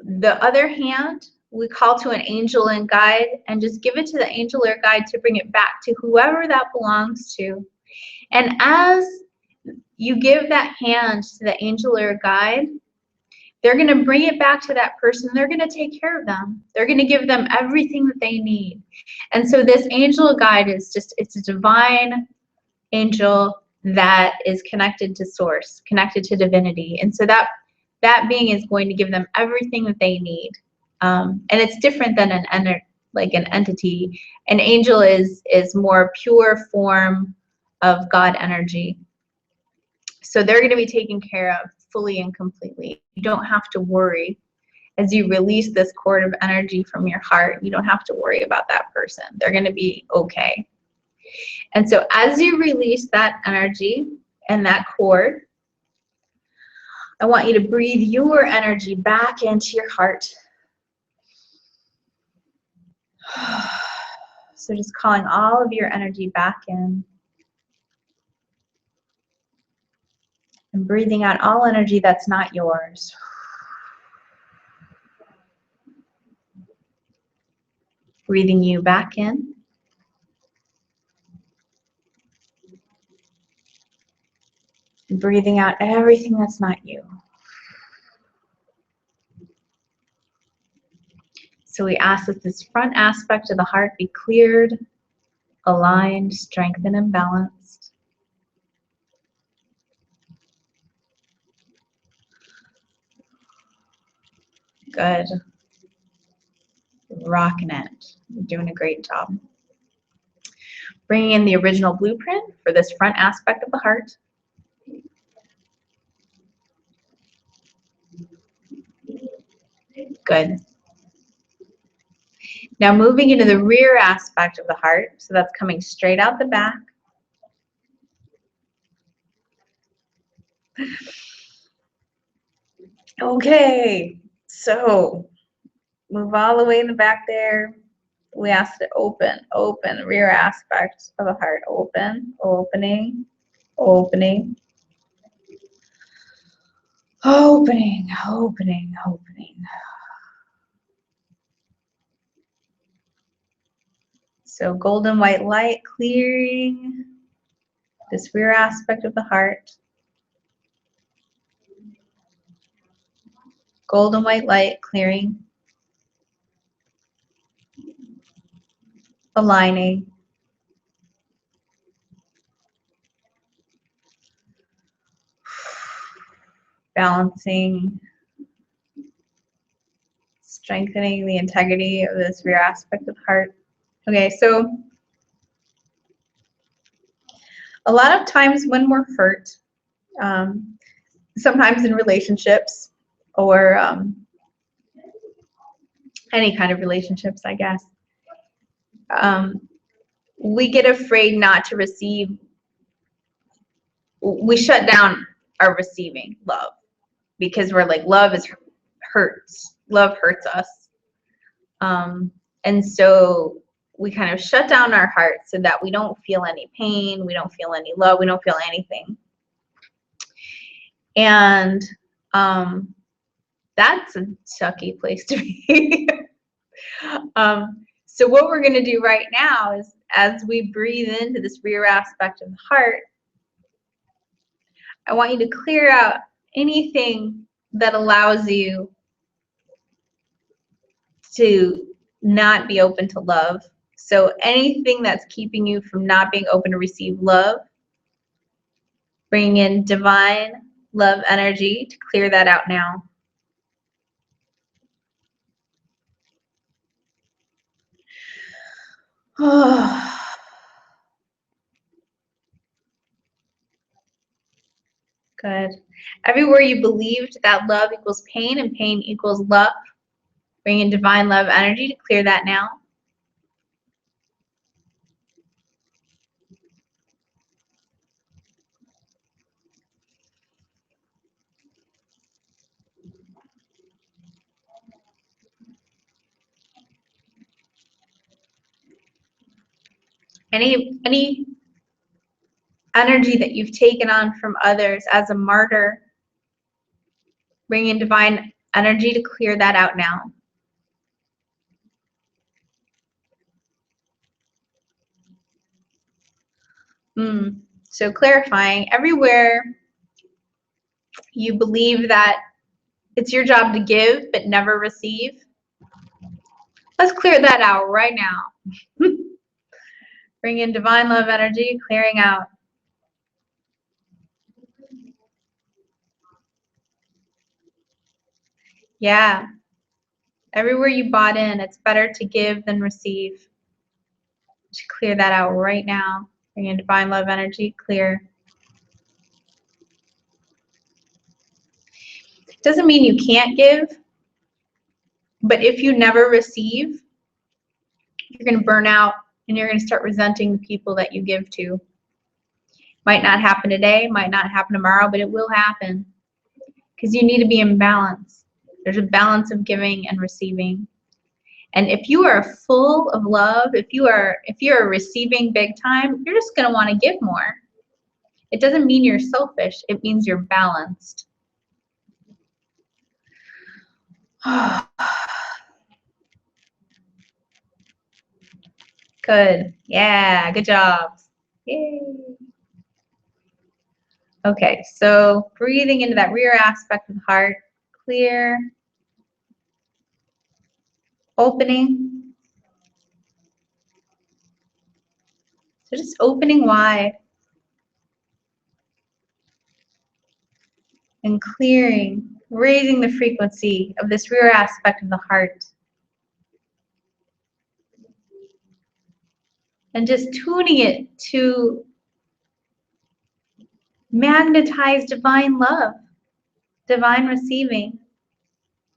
the other hand, we call to an angel and guide, and just give it to the angel or guide to bring it back to whoever that belongs to. And as you give that hand to the angel or guide, they're going to bring it back to that person. They're going to take care of them. They're going to give them everything that they need. And so this angel guide is just, it's a divine angel that is connected to source, connected to divinity. And so that being is going to give them everything that they need. And it's different than an entity. An angel is more pure form of God energy. So they're going to be taken care of fully and completely. You don't have to worry. As you release this cord of energy from your heart, you don't have to worry about that person. They're going to be okay. And so as you release that energy and that cord, I want you to breathe your energy back into your heart. So just calling all of your energy back in. And breathing out all energy that's not yours. Breathing you back in. And breathing out everything that's not you. So we ask that this front aspect of the heart be cleared, aligned, strengthened, and balanced. Good. Rocking it. You're doing a great job. Bringing in the original blueprint for this front aspect of the heart. Good. Now moving into the rear aspect of the heart, so that's coming straight out the back. Okay, so move all the way in the back there. We ask to open, rear aspect of the heart, open, opening, opening, opening, opening, opening. So golden white light clearing this rear aspect of the heart. Golden white light clearing, aligning, balancing, strengthening the integrity of this rear aspect of the heart. Okay, so a lot of times when we're hurt, sometimes in relationships or any kind of relationships, I guess, we get afraid not to receive. We shut down our receiving love because we're like, love hurts. Love hurts us. And so we kind of shut down our heart so that we don't feel any pain, we don't feel any love, we don't feel anything. And that's a sucky place to be. So what we're going to do right now is, as we breathe into this rear aspect of the heart, I want you to clear out anything that allows you to not be open to love. So anything that's keeping you from not being open to receive love, bring in divine love energy to clear that out now. Good. Everywhere you believed that love equals pain and pain equals love, bring in divine love energy to clear that now. Any energy that you've taken on from others as a martyr, bring in divine energy to clear that out now. So clarifying, everywhere You believe that it's your job to give but never receive. Let's clear that out right now. Bring in divine love energy, clearing out. Yeah. Everywhere you bought in, it's better to give than receive. Just clear that out right now. Bring in divine love energy, clear. Doesn't mean you can't give, but if you never receive, you're going to burn out and you're going to start resenting the people that you give to. Might not happen today, might not happen tomorrow, but it will happen because you need to be in balance. There's a balance of giving and receiving. And if you are full of love, if you're receiving big time, you're just going to want to give more. It doesn't mean you're selfish. It means you're balanced. Good. Yeah, good job. Yay. Okay, so breathing into that rear aspect of the heart, clear, opening. So just opening wide and clearing, raising the frequency of this rear aspect of the heart. And just tuning it to magnetize divine love, divine receiving,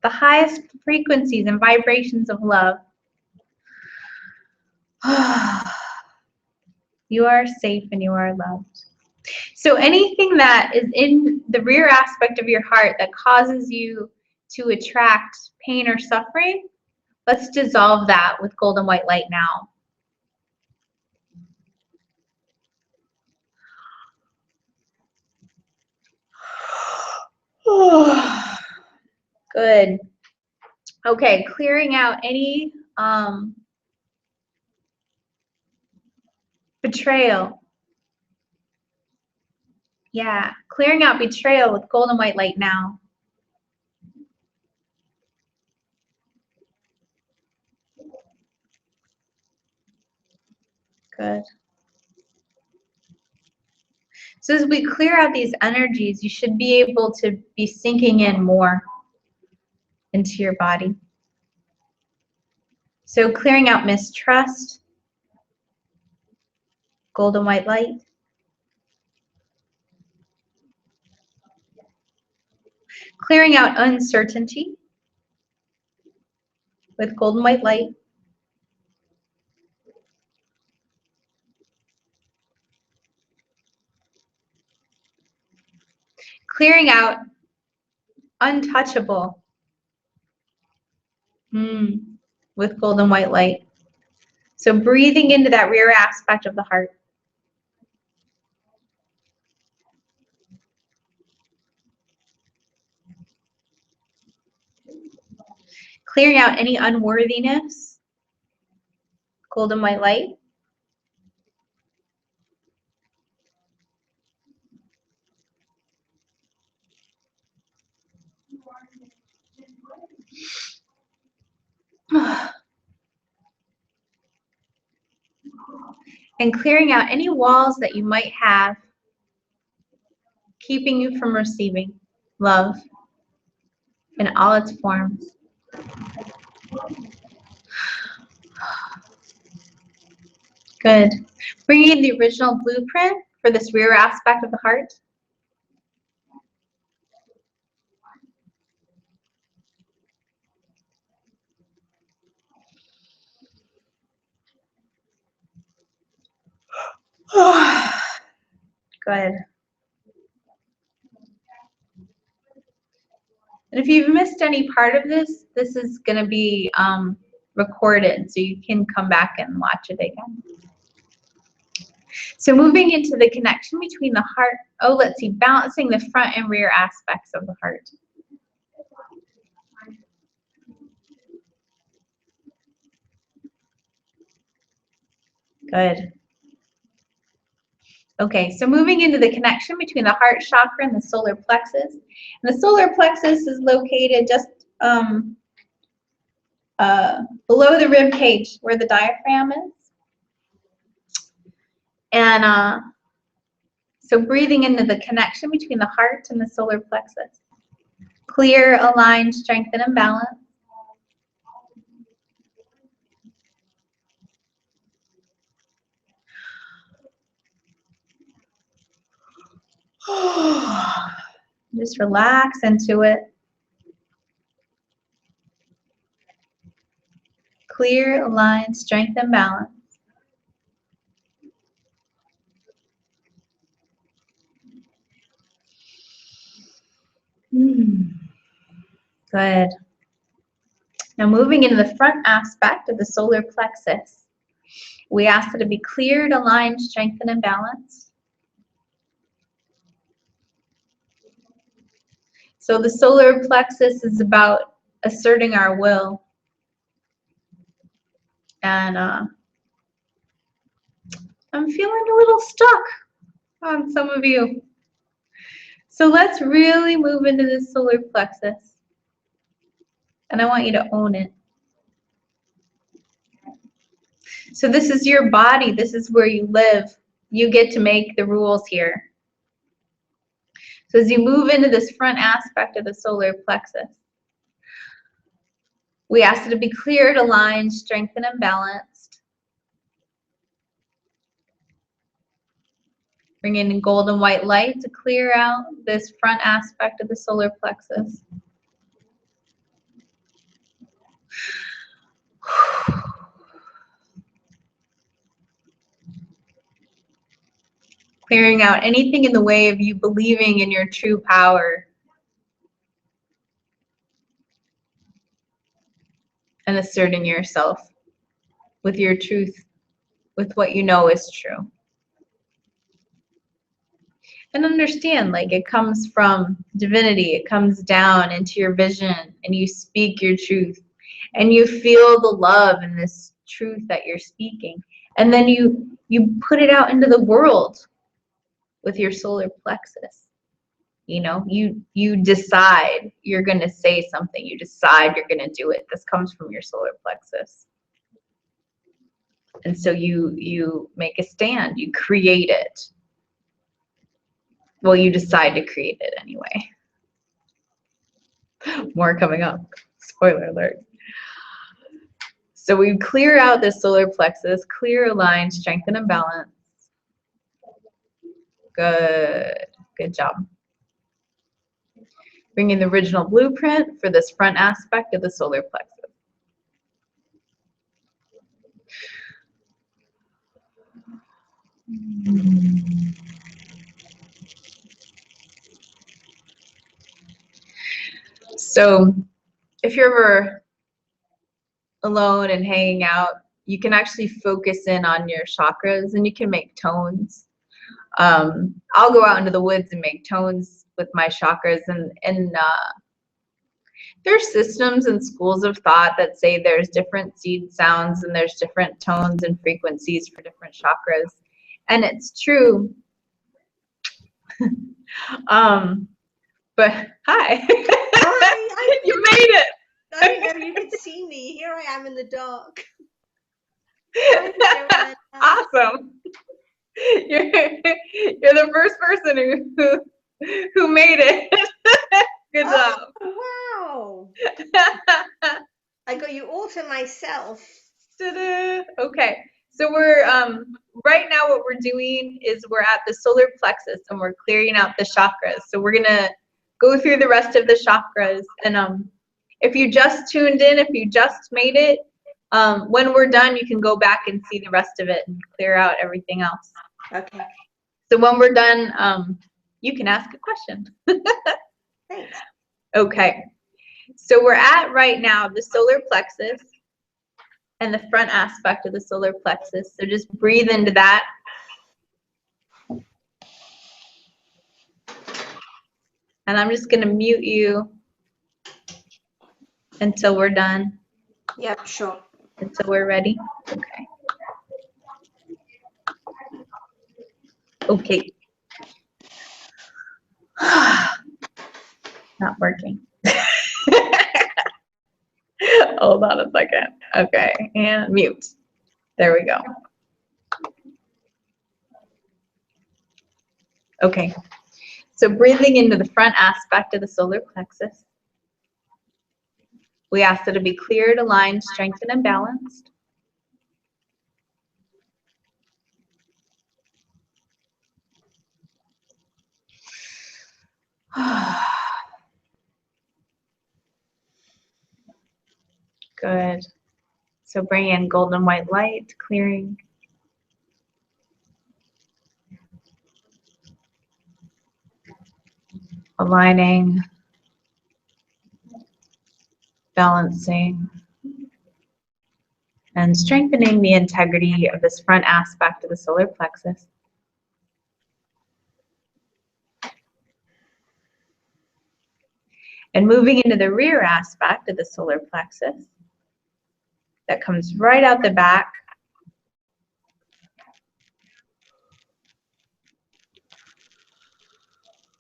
the highest frequencies and vibrations of love. You are safe and you are loved. So anything that is in the rear aspect of your heart that causes you to attract pain or suffering, let's dissolve that with golden white light now. Good. Okay, clearing out any betrayal. Yeah, clearing out betrayal with golden white light now. Good. So as we clear out these energies, you should be able to be sinking in more into your body. So clearing out mistrust, golden white light. Clearing out uncertainty with golden white light. Clearing out untouchable with golden white light. So breathing into that rear aspect of the heart. Clearing out any unworthiness, golden white light. And clearing out any walls that you might have keeping you from receiving love in all its forms. Good. Bringing in the original blueprint for this rear aspect of the heart. Good. And if you've missed any part of this, this is going to be recorded, so you can come back and watch it again. So moving into the connection between the heart, let's see, balancing the front and rear aspects of the heart. Good. Okay, so moving into the connection between the heart chakra and the solar plexus. And the solar plexus is located just below the rib cage where the diaphragm is. And so breathing into the connection between the heart and the solar plexus. Clear, aligned, strengthen, and balance. Just relax into it. Clear, aligned, strength, and balance. Good. Now moving into the front aspect of the solar plexus, we ask it to be cleared, aligned, strengthened, and balanced. So the solar plexus is about asserting our will. And I'm feeling a little stuck on some of you. So let's really move into this solar plexus. And I want you to own it. So this is your body. This is where you live. You get to make the rules here. So as you move into this front aspect of the solar plexus, we ask it to be cleared, aligned, strengthened, and balanced. Bring in gold and white light to clear out this front aspect of the solar plexus. Clearing out anything in the way of you believing in your true power and asserting yourself with your truth, with what you know is true. And understand, like, it comes from divinity. It comes down into your vision, and you speak your truth, and you feel the love in this truth that you're speaking, and then you put it out into the world with your solar plexus. You know, you decide you're going to say something. You decide you're going to do it. This comes from your solar plexus. And so you make a stand. You create it. Well, you decide to create it anyway. More coming up. Spoiler alert. So we clear out this solar plexus, clear, align, strengthen, and balance. Good. Good job. Bring in the original blueprint for this front aspect of the solar plexus. So if you're ever alone and hanging out, you can actually focus in on your chakras and you can make tones. I'll go out into the woods and make tones with my chakras, and there's systems and schools of thought that say there's different seed sounds and there's different tones and frequencies for different chakras, and it's true. But hi. Hi, You made it. I know you can see me. Here I am in the dark. Awesome. You're the first person who made it. Good job. Oh, wow. I got you all to myself. Ta-da. Okay. So we're right now what we're doing is we're at the solar plexus and we're clearing out the chakras. So we're gonna go through the rest of the chakras, and if you just tuned in, if you just made it, when we're done, you can go back and see the rest of it and clear out everything else. Okay. So when we're done, you can ask a question. Thanks. Okay. So we're at right now the solar plexus and the front aspect of the solar plexus. So just breathe into that. And I'm just going to mute you until we're done. Yep, sure. Until we're ready. Okay. Okay. Not working. Hold on a second. Okay, and mute. There we go. Okay, so breathing into the front aspect of the solar plexus. We ask that it be cleared, aligned, strengthened, and balanced. Good. So bring in golden white light, clearing. Aligning. Balancing. And strengthening the integrity of this front aspect of the solar plexus. And moving into the rear aspect of the solar plexus that comes right out the back.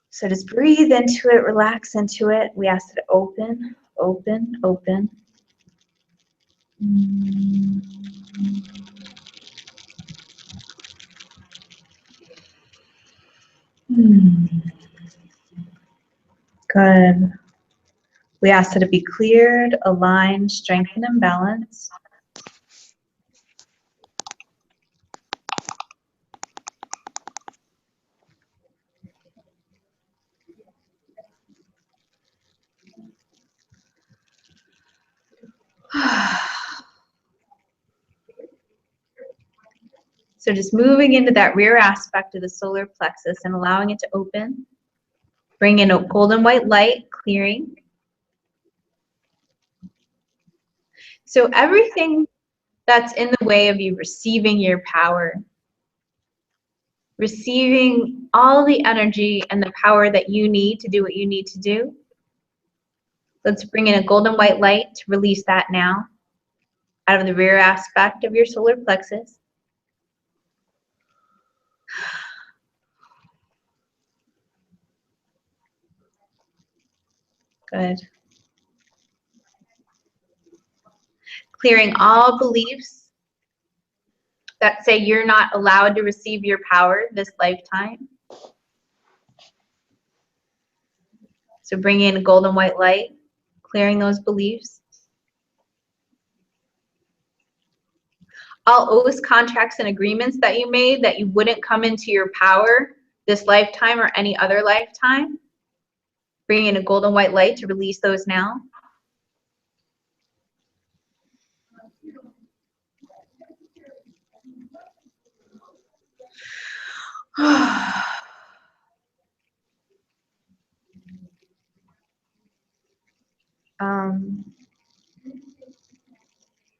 So just breathe into it, relax into it. We ask it to open, open, open. Good. We ask that it be cleared, aligned, strengthened, and balanced. So just moving into that rear aspect of the solar plexus and allowing it to open. Bring in a golden white light, clearing. So everything that's in the way of you receiving your power, receiving all the energy and the power that you need to do what you need to do. Let's bring in a golden white light to release that now out of the rear aspect of your solar plexus. Good. Clearing all beliefs that say you're not allowed to receive your power this lifetime. So bring in a golden white light, clearing those beliefs. All oaths, contracts, and agreements that you made that you wouldn't come into your power this lifetime or any other lifetime. Bring in a golden white light to release those now.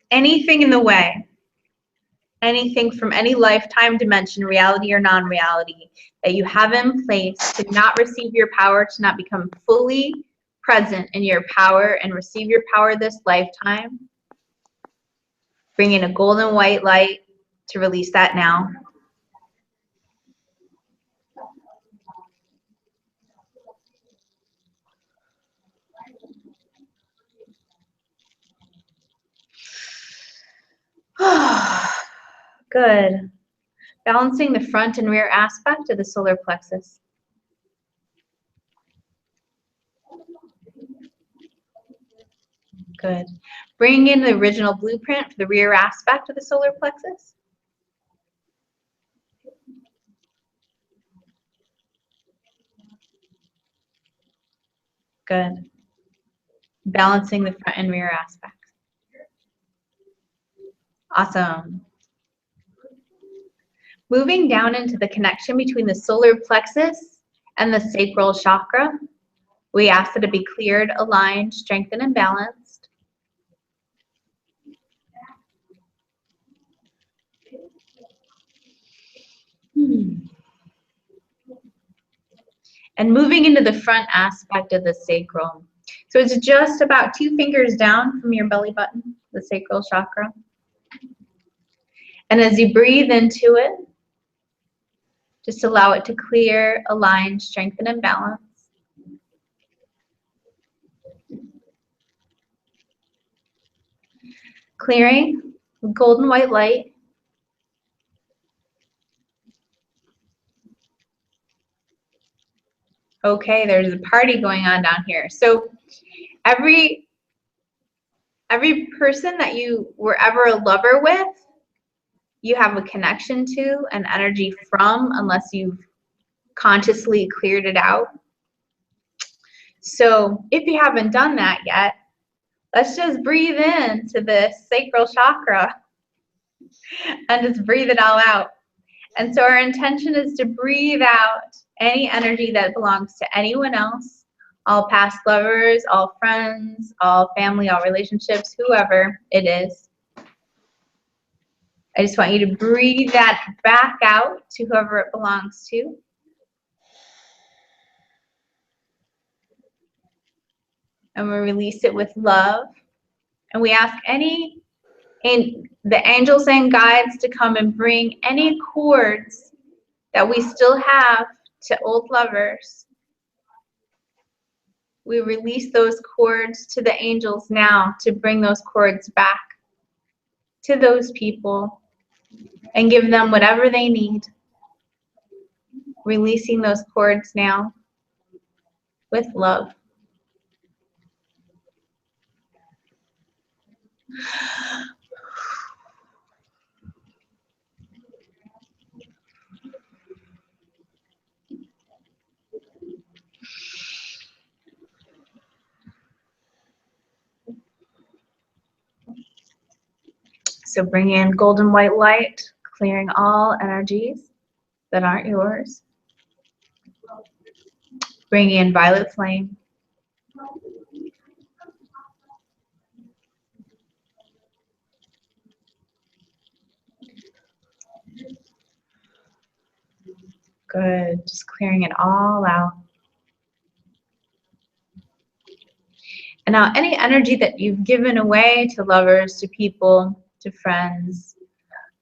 Anything in the way, anything from any lifetime, dimension, reality, or non-reality that you have in place to not receive your power, to not become fully present in your power and receive your power this lifetime. Bring in a golden white light to release that now. Good. Balancing the front and rear aspect of the solar plexus. Good. Bring in the original blueprint for the rear aspect of the solar plexus. Good. Balancing the front and rear aspects. Awesome. Moving down into the connection between the solar plexus and the sacral chakra, we ask that it be cleared, aligned, strengthened, and balanced. And moving into the front aspect of the sacral. So it's just about 2 fingers down from your belly button, the sacral chakra. And as you breathe into it, Just allow it to clear, align, strengthen, and balance. Clearing with golden white light. Okay, there's a party going on down here. So every person that you were ever a lover with, you have a connection to, an energy from, unless you've consciously cleared it out. So if you haven't done that yet, let's just breathe into this sacral chakra and just breathe it all out. And so our intention is to breathe out any energy that belongs to anyone else, all past lovers, all friends, all family, all relationships, whoever it is. I just want you to breathe that back out to whoever it belongs to. And we release it with love. And we ask the angels and guides to come and bring any cords that we still have to old lovers. We release those cords to the angels now to bring those cords back to those people and give them whatever they need. Releasing those cords now with love. So bring in golden white light, clearing all energies that aren't yours. Bring in violet flame. Good, just clearing it all out. And now any energy that you've given away to lovers, to people, to friends,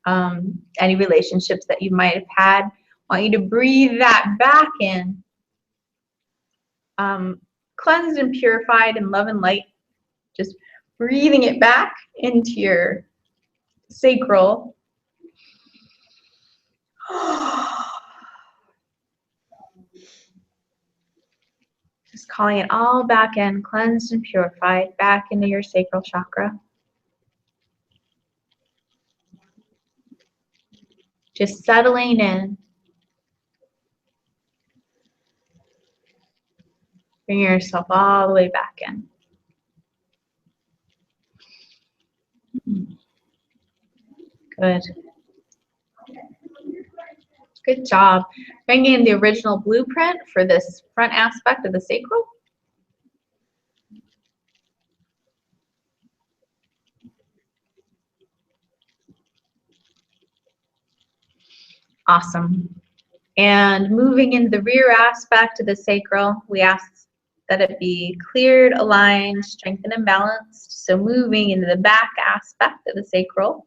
any relationships that you might have had, I want you to breathe that back in. Cleansed and purified in love and light. Just breathing it back into your sacral. Just calling it all back in, cleansed and purified, back into your sacral chakra. Just settling in. Bring yourself all the way back in. Good. Good job. Bring in the original blueprint for this front aspect of the sacral. Awesome. And moving into the rear aspect of the sacral, we ask that it be cleared, aligned, strengthened, and balanced. So moving into the back aspect of the sacral.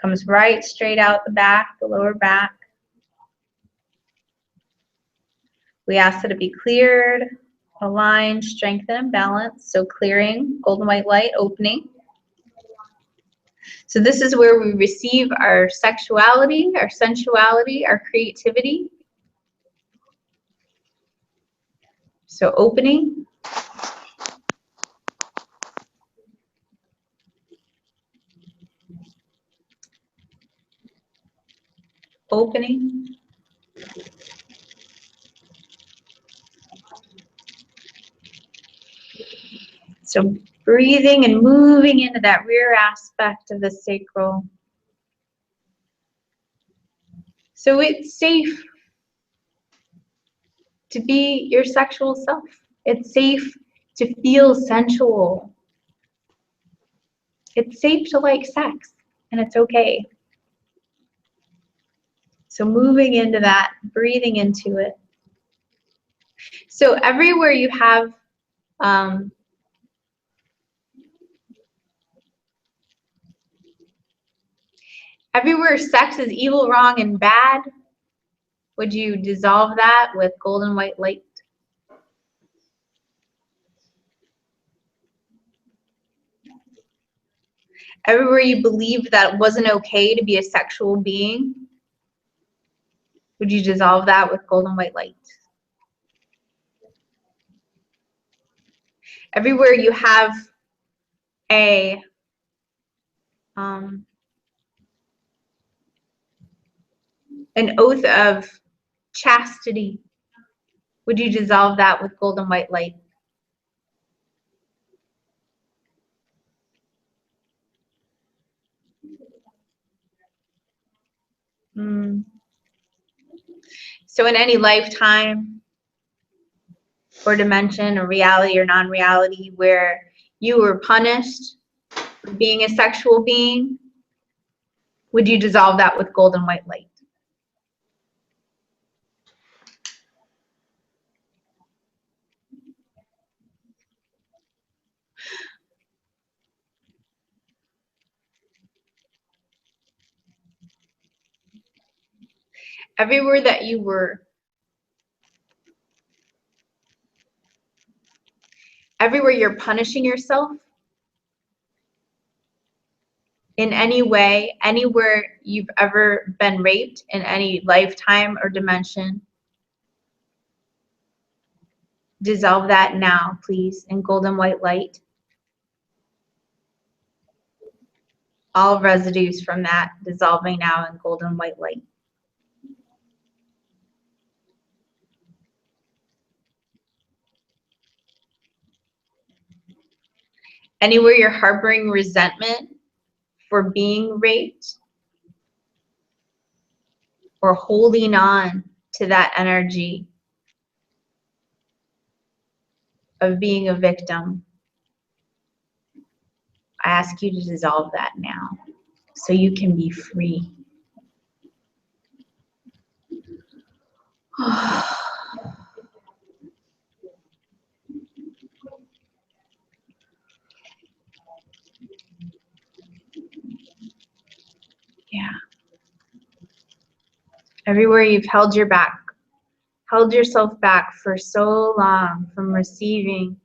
Comes right straight out the back, the lower back. We ask that it be cleared, aligned, strengthened, and balanced. So clearing, golden white light, opening. So this is where we receive our sexuality, our sensuality, our creativity. So opening. Opening. So breathing and moving into that rear aspect of the sacral. So it's safe to be your sexual self. It's safe to feel sensual. It's safe to like sex, and it's okay. So moving into that, breathing into it. So everywhere you have everywhere sex is evil, wrong, and bad, Would you dissolve that with golden white light? Everywhere you believed that it wasn't okay to be a sexual being, would you dissolve that with golden white light? Everywhere you have a an oath of chastity, would you dissolve that with golden white light? So in any lifetime or dimension or reality or non-reality where you were punished for being a sexual being, would you dissolve that with golden white light? Everywhere that you were, everywhere you're punishing yourself in any way, anywhere you've ever been raped in any lifetime or dimension, dissolve that now, please, in golden white light. All residues from that dissolving now in golden white light. Anywhere you're harboring resentment for being raped or holding on to that energy of being a victim, I ask you to dissolve that now so you can be free. Yeah. Everywhere you've held yourself back for so long from receiving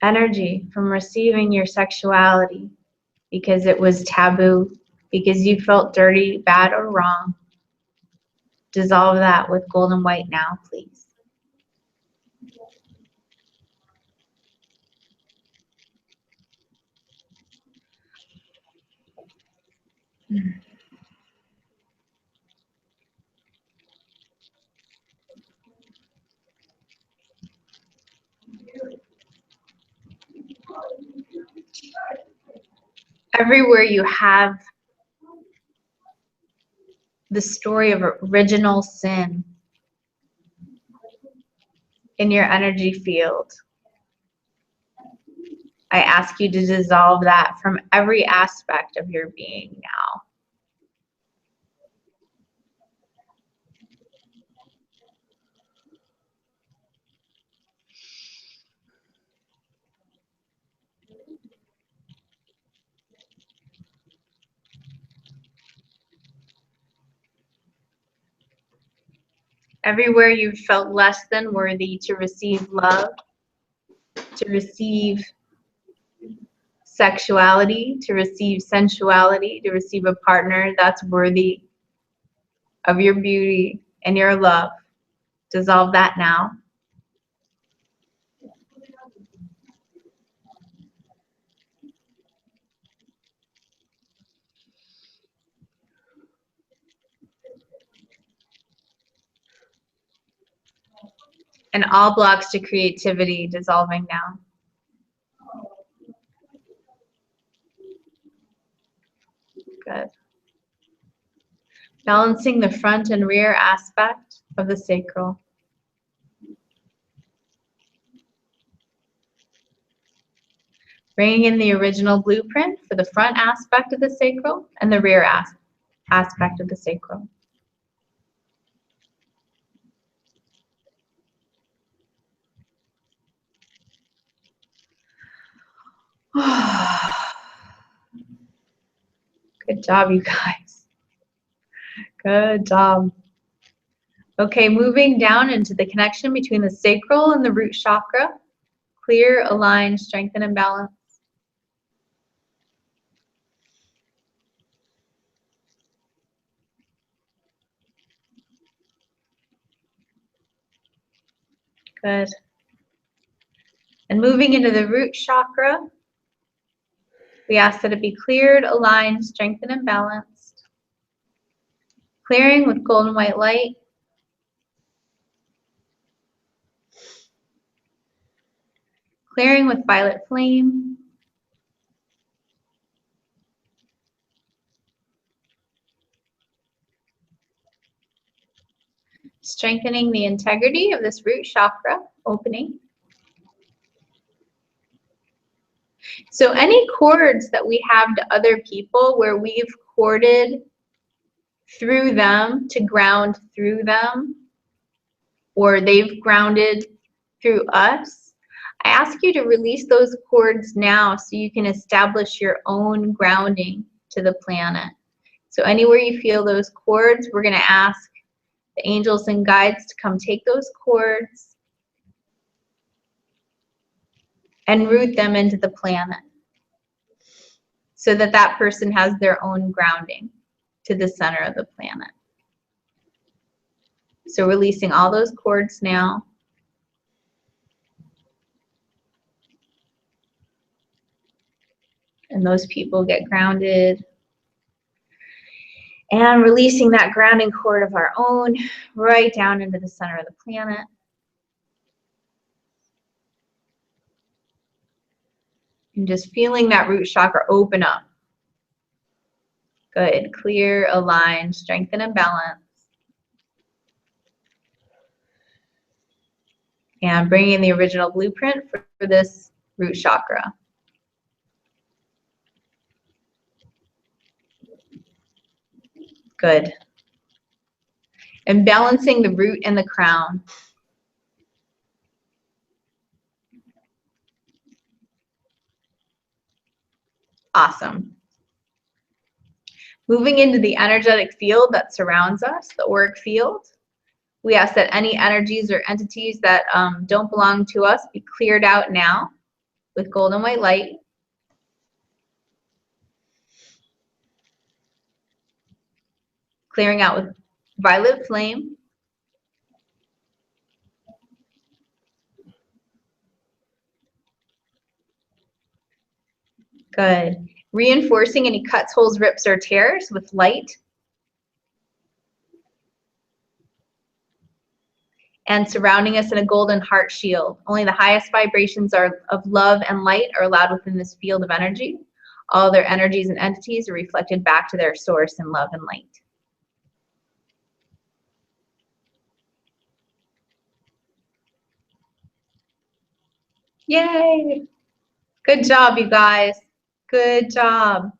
energy, from receiving your sexuality because it was taboo, because you felt dirty, bad, or wrong. Dissolve that with golden white now, please. Everywhere you have the story of original sin in your energy field, I ask you to dissolve that from every aspect of your being now. Everywhere you felt less than worthy to receive love, to receive sexuality, to receive sensuality, to receive a partner that's worthy of your beauty and your love. Dissolve that now. And all blocks to creativity dissolving now. Good. Balancing the front and rear aspect of the sacral. Bringing in the original blueprint for the front aspect of the sacral and the rear aspect of the sacral. Good job, you guys. Good job. Okay, moving down into the connection between the sacral and the root chakra. Clear, align, strengthen, and balance. Good. And moving into the root chakra, we ask that it be cleared, aligned, strengthened, and balanced. Clearing with golden white light. Clearing with violet flame. Strengthening the integrity of this root chakra opening. So any cords that we have to other people where we've corded through them to ground through them, or they've grounded through us, I ask you to release those cords now so you can establish your own grounding to the planet. So anywhere you feel those cords, we're going to ask the angels and guides to come take those cords and root them into the planet so that that person has their own grounding to the center of the planet. So releasing all those cords now. And those people get grounded. And releasing that grounding cord of our own right down into the center of the planet. And just feeling that root chakra open up. Good. Clear, align, strengthen, and balance. And bringing the original blueprint for this root chakra. Good. And balancing the root and the crown. Awesome. Moving into the energetic field that surrounds us, the auric field. We ask that any energies or entities that don't belong to us be cleared out now with golden white light. Clearing out with violet flame. Good. Reinforcing any cuts, holes, rips, or tears with light. And surrounding us in a golden heart shield. Only the highest vibrations of love and light are allowed within this field of energy. All their energies and entities are reflected back to their source in love and light. Yay! Good job, you guys. Good job.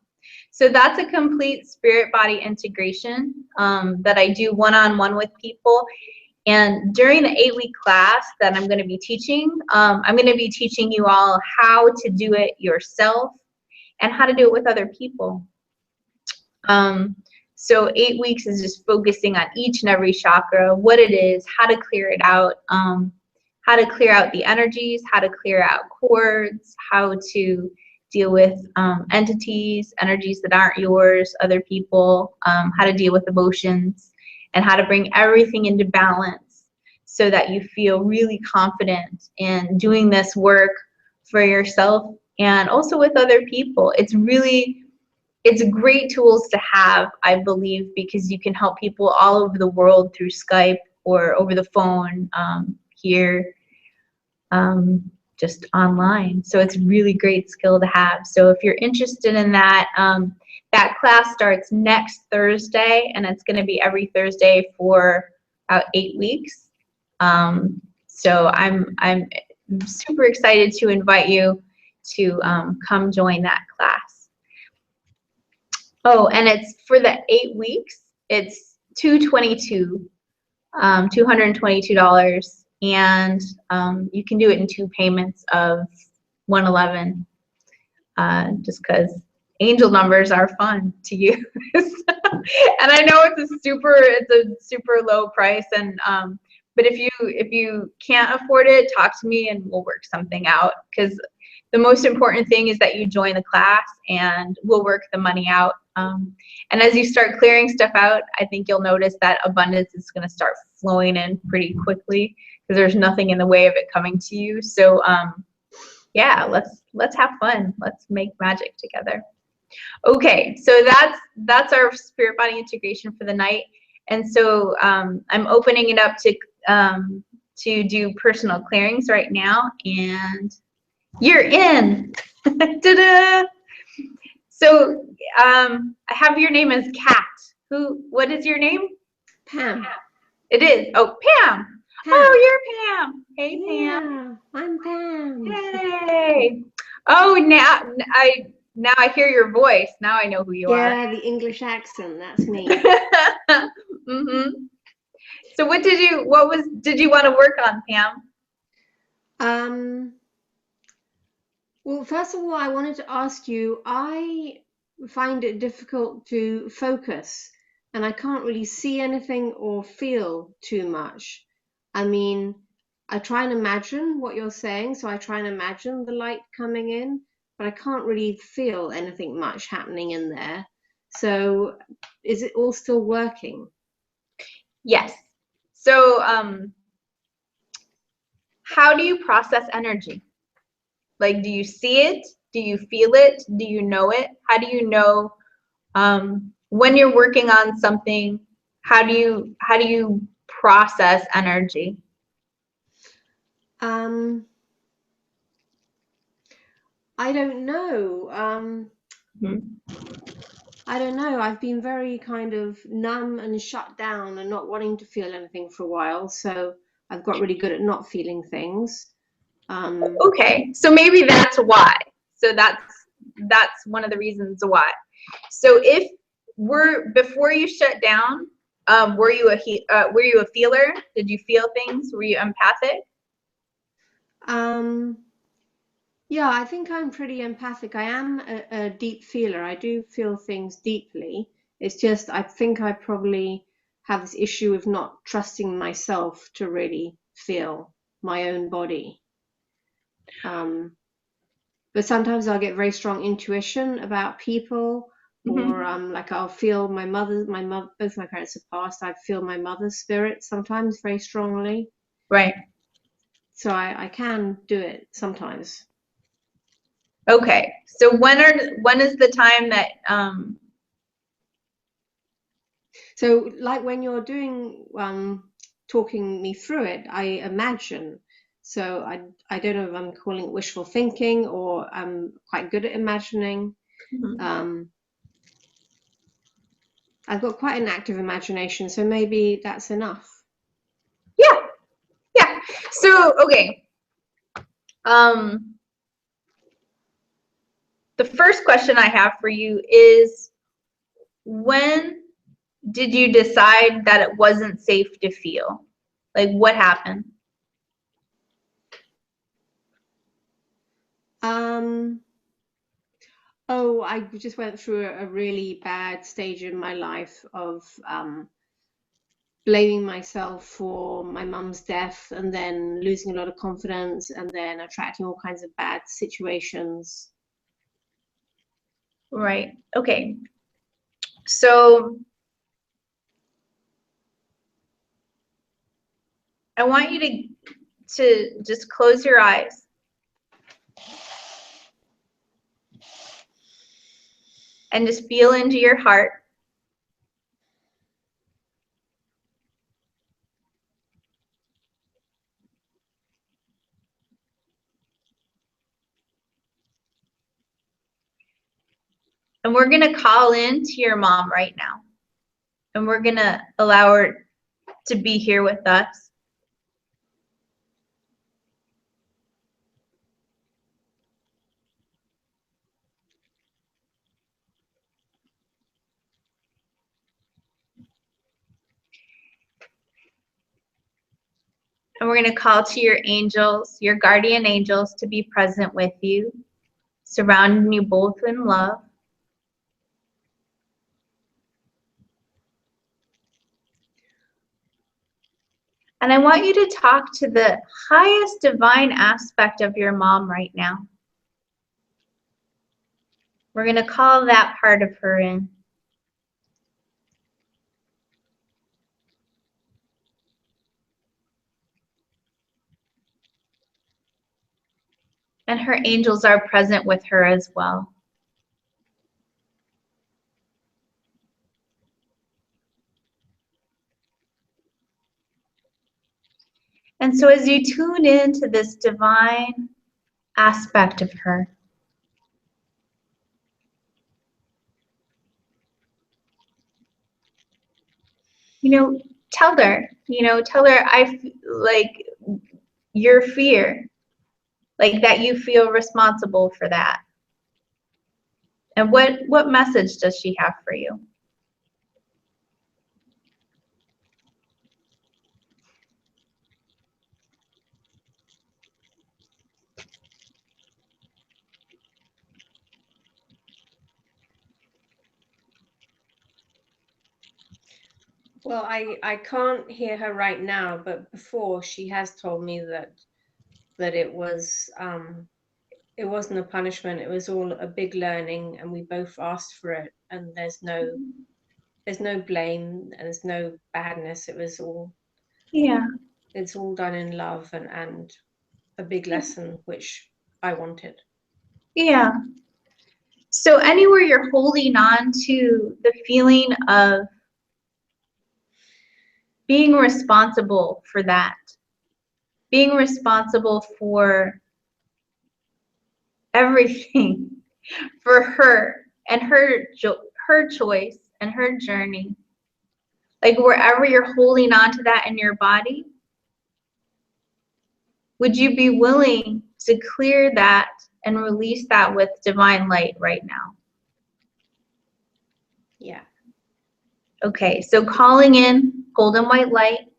So that's a complete spirit body integration that I do one-on-one with people. And during the 8-week class that I'm going to be teaching, I'm going to be teaching you all how to do it yourself and how to do it with other people. So 8 weeks is just focusing on each and every chakra, what it is, how to clear it out, how to clear out the energies, how to clear out cords, how to deal with entities, energies that aren't yours, other people, how to deal with emotions, and how to bring everything into balance so that you feel really confident in doing this work for yourself and also with other people. It's great tools to have, I believe, because you can help people all over the world through Skype or over the phone here, just online. So it's a really great skill to have. So if you're interested in that, that class starts next Thursday, and it's going to be every Thursday for about 8 weeks. So I'm super excited to invite you to come join that class. Oh, and it's for the 8 weeks. It's $222, and you can do it in 2 payments of $111, just because angel numbers are fun to use. And I know it's a super low price, and but if you can't afford it, talk to me and we'll work something out, because the most important thing is that you join the class and we'll work the money out. And as you start clearing stuff out, I think you'll notice that abundance is going to start flowing in pretty quickly, because there's nothing in the way of it coming to you. So yeah, let's have fun. Let's make magic together. Okay, so that's our spirit body integration for the night. And so I'm opening it up to do personal clearings right now, and you're in. Ta-da! So I have your name as Kat. What is your name? Pam. It is. Oh, Pam. Pam. Oh, you're Pam. Hey, Pam. Yeah, I'm Pam. Hey. Oh, now I hear your voice. Now I know who you are. Yeah, the English accent, that's me. Mm-hmm. So what did you want to work on, Pam? Well, first of all, I wanted to ask you, I find it difficult to focus, and I can't really see anything or feel too much. I mean, I try and imagine what you're saying, so I try and imagine the light coming in, but I can't really feel anything much happening in there. So is it all still working? Yes. So how do you process energy? Like, do you see it? Do you feel it? Do you know it? How do you know when you're working on something? How do you process energy? I don't know. I don't know. I've been very kind of numb and shut down and not wanting to feel anything for a while. So I've got really good at not feeling things. Okay, so maybe that's why. So that's one of the reasons why. So before you shut down, were you a feeler? Did you feel things? Were you empathic? Yeah, I think I'm pretty empathic. I am a deep feeler. I do feel things deeply. It's just I think I probably have this issue of not trusting myself to really feel my own body. But sometimes I'll get very strong intuition about people, or like I'll feel both my parents have passed. I feel my mother's spirit sometimes very strongly. Right. So I can do it sometimes. Okay. So when is the time that So like when you're doing talking me through it, I imagine. So I don't know if I'm calling it wishful thinking or I'm quite good at imagining. I've got quite an active imagination, so maybe that's enough. Yeah. So okay. The first question I have for you is, when did you decide that it wasn't safe to feel? Like, what happened? Oh, I just went through a really bad stage in my life of blaming myself for my mum's death and then losing a lot of confidence and then attracting all kinds of bad situations. Right. Okay. So I want you to just close your eyes. And just feel into your heart. And we're going to call in to your mom right now. And we're going to allow her to be here with us. And we're going to call to your angels, your guardian angels, to be present with you, surrounding you both in love. And I want you to talk to the highest divine aspect of your mom right now. We're going to call that part of her in. And her angels are present with her as well. And so as you tune into this divine aspect of her, tell her, like your fear, like that you feel responsible for that. And what message does she have for you? Well, I can't hear her right now, but before she has told me that it wasn't a punishment. It was all a big learning, and we both asked for it. And there's no blame, and there's no badness. It's all done in love and a big lesson, which I wanted. Yeah. So anywhere you're holding on to the feeling of being responsible for that, being responsible for everything, for her and her choice and her journey, like wherever you're holding on to that in your body, would you be willing to clear that and release that with divine light right now? Yeah. Okay, so calling in golden white light.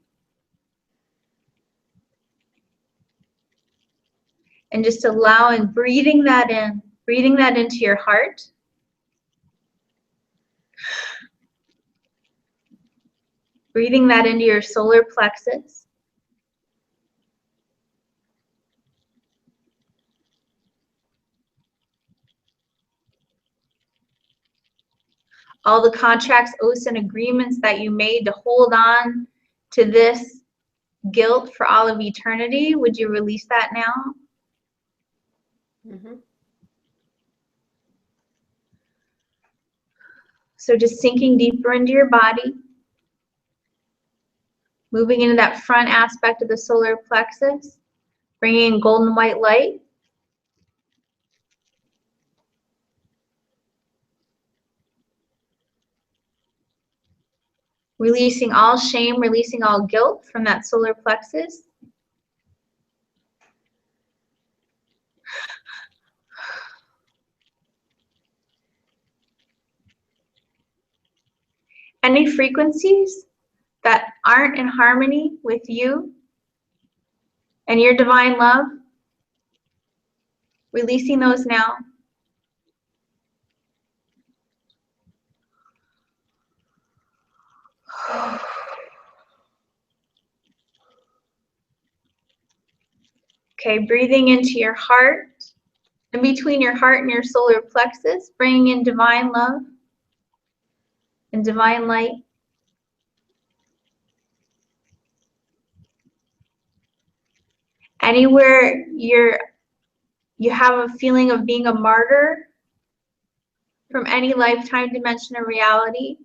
And just allowing, breathing that into your heart. Breathing that into your solar plexus. All the contracts, oaths, and agreements that you made to hold on to this guilt for all of eternity, would you release that now? Mm-hmm. So just sinking deeper into your body, moving into that front aspect of the solar plexus, bringing in golden white light. Releasing all shame, releasing all guilt from that solar plexus. Any frequencies that aren't in harmony with you and your divine love, releasing those now. Okay, breathing into your heart, and between your heart and your solar plexus, bringing in divine love and divine light. Anywhere you have a feeling of being a martyr from any lifetime dimension of reality,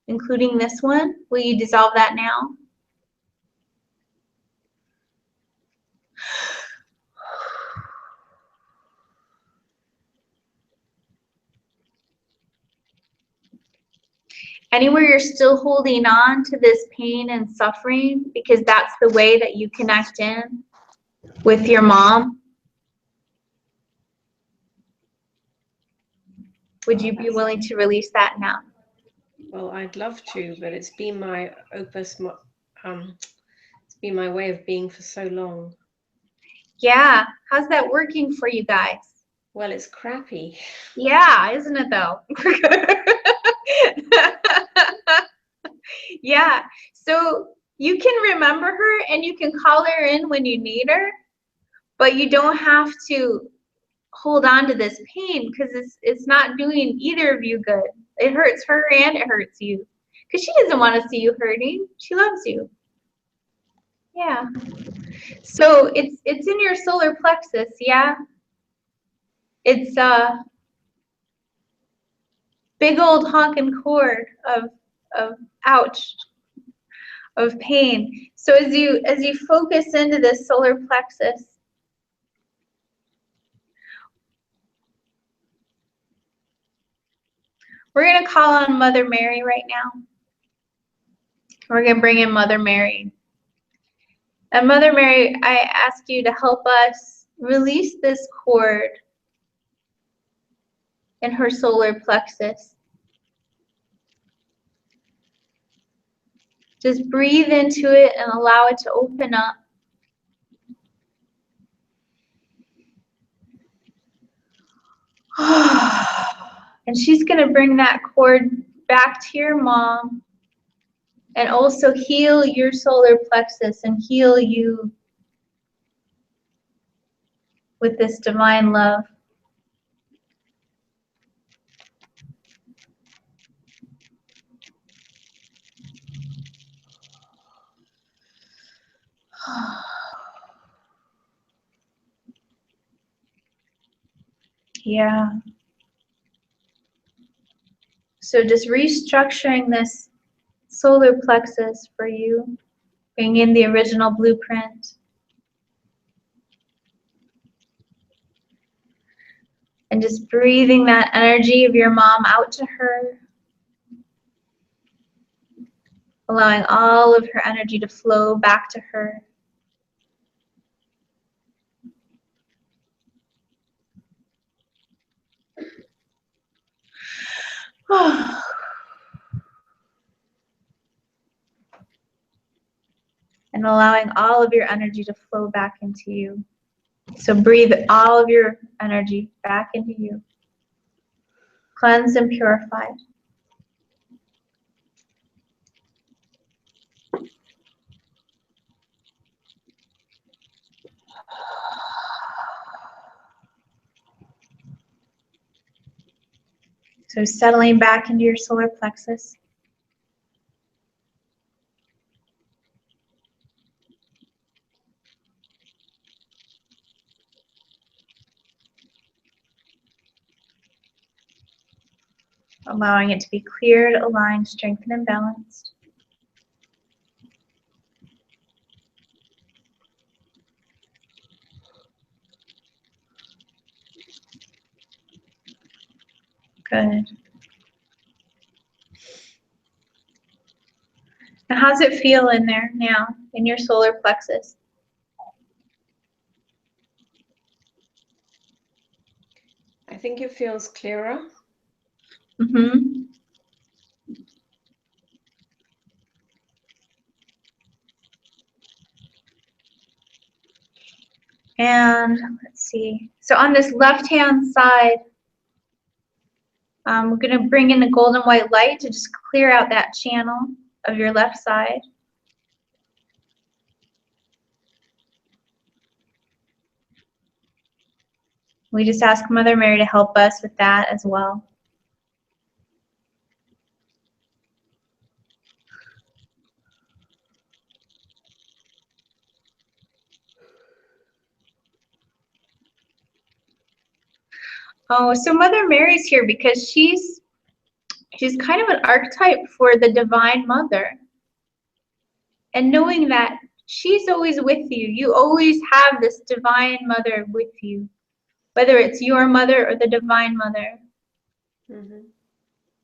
including this one, will you dissolve that now? Anywhere you're still holding on to this pain and suffering because that's the way that you connect in with your mom, would you be willing to release that now? Well, I'd love to, but it's been my it's been my way of being for so long. Yeah, how's that working for you guys? Well, it's crappy. Yeah, isn't it though? Yeah, so You can remember her and you can call her in when you need her, but you don't have to hold on to this pain because it's not doing either of you good. It hurts her and it hurts you because she doesn't want to see you hurting. She loves you. Yeah. So it's in your solar plexus, yeah? It's a big old honking cord of ouch, of pain. So as you focus into this solar plexus, we're going to call on Mother Mary right now. We're going to bring in Mother Mary. And Mother Mary, I ask you to help us release this cord in her solar plexus. Just breathe into it and allow it to open up. And she's going to bring that cord back to your mom and also heal your solar plexus and heal you with this divine love. Yeah. So just restructuring this solar plexus for you, bring in the original blueprint. And just breathing that energy of your mom out to her. Allowing all of her energy to flow back to her. And allowing all of your energy to flow back into you. So breathe all of your energy back into you. Cleansed and purified. So settling back into your solar plexus. Allowing it to be cleared, aligned, strengthened, and balanced. Good. And how's it feel in there now, in your solar plexus? I think it feels clearer. Mm-hmm. And let's see. So on this left-hand side, we're going to bring in the golden white light to just clear out that channel of your left side. We just ask Mother Mary to help us with that as well. Oh, so Mother Mary's here because she's kind of an archetype for the Divine Mother. And knowing that she's always with you, you always have this Divine Mother with you, whether it's your mother or the Divine Mother. Mm-hmm.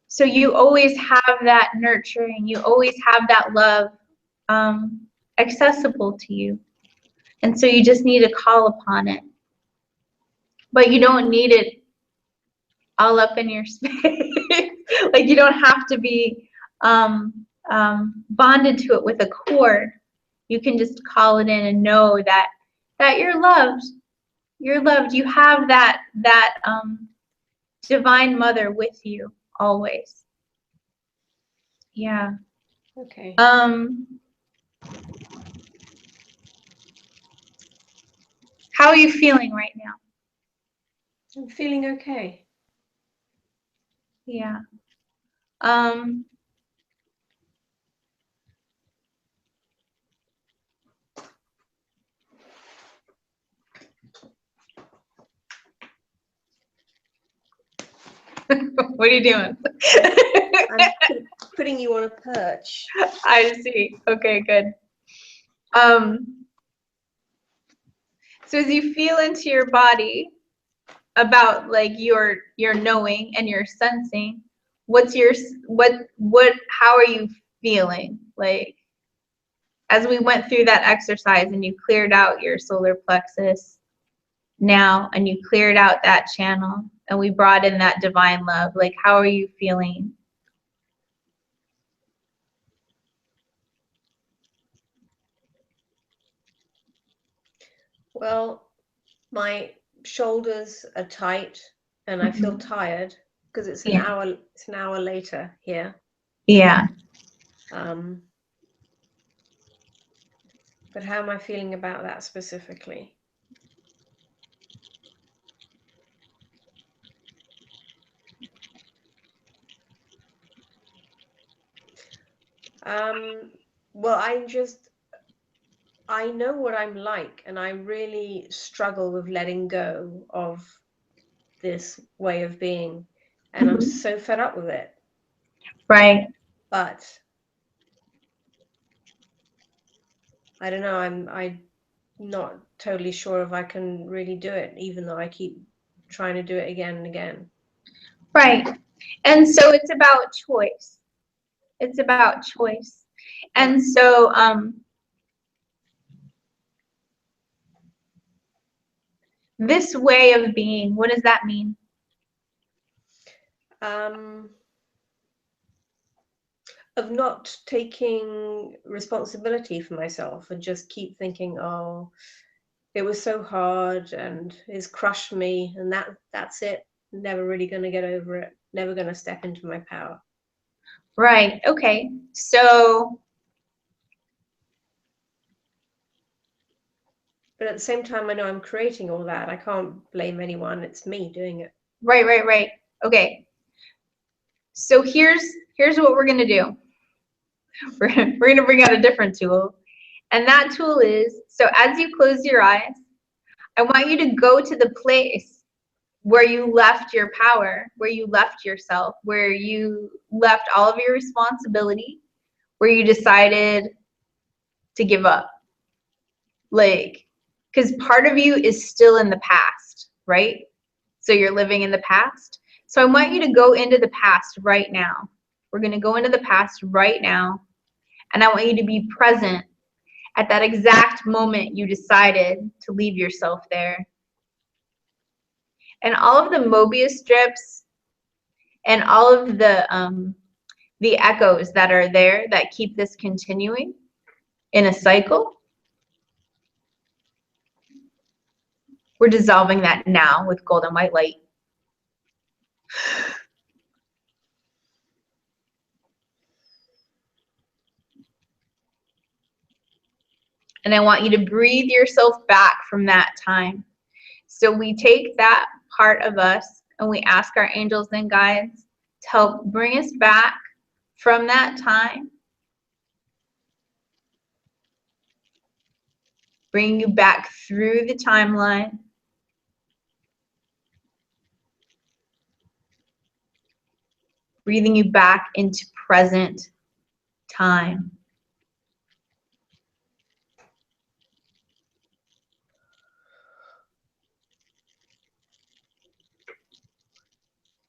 So you always have that nurturing, you always have that love accessible to you. And so you just need to call upon it. But you don't need it all up in your space. Like you don't have to be bonded to it with a cord. You can just call it in and know that you're loved. You're loved. You have that Divine Mother with you always. Yeah. Okay. How are you feeling right now? I'm feeling okay. Yeah. What are you doing? I'm putting you on a perch. I see. Okay, good. So as you feel into your body about like your knowing and your sensing, what's your how are you feeling? Like as we went through that exercise and you cleared out your solar plexus now and you cleared out that channel and we brought in that divine love, like how are you feeling? Well, my shoulders are tight and I feel tired because it's an hour later here. Yeah. But how am I feeling about that specifically? Well, I know what I'm like, and I really struggle with letting go of this way of being, and I'm so fed up with it. Right. But I don't know, I'm not totally sure if I can really do it, even though I keep trying to do it again and again. Right. And so it's about choice. It's about choice. And so this way of being, what does that mean? Of not taking responsibility for myself and just keep thinking, oh, it was so hard and it's crushed me, and that's it. Never really going to get over it. Never going to step into my power. Right. Okay. So But at the same time, I know I'm creating all that. I can't blame anyone. It's me doing it. right. Okay. So here's what we're gonna do. We're gonna bring out a different tool. And that tool is, so as you close your eyes, I want you to go to the place where you left your power, where you left yourself, where you left all of your responsibility, where you decided to give up. Like, because part of you is still in the past, right? So you're living in the past. So I want you to go into the past right now. We're going to go into the past right now. And I want you to be present at that exact moment you decided to leave yourself there. And all of the Mobius strips and all of the echoes that are there that keep this continuing in a cycle, we're dissolving that now with gold and white light. And I want you to breathe yourself back from that time. So we take that part of us and we ask our angels and guides to help bring us back from that time, bring you back through the timeline, breathing you back into present time.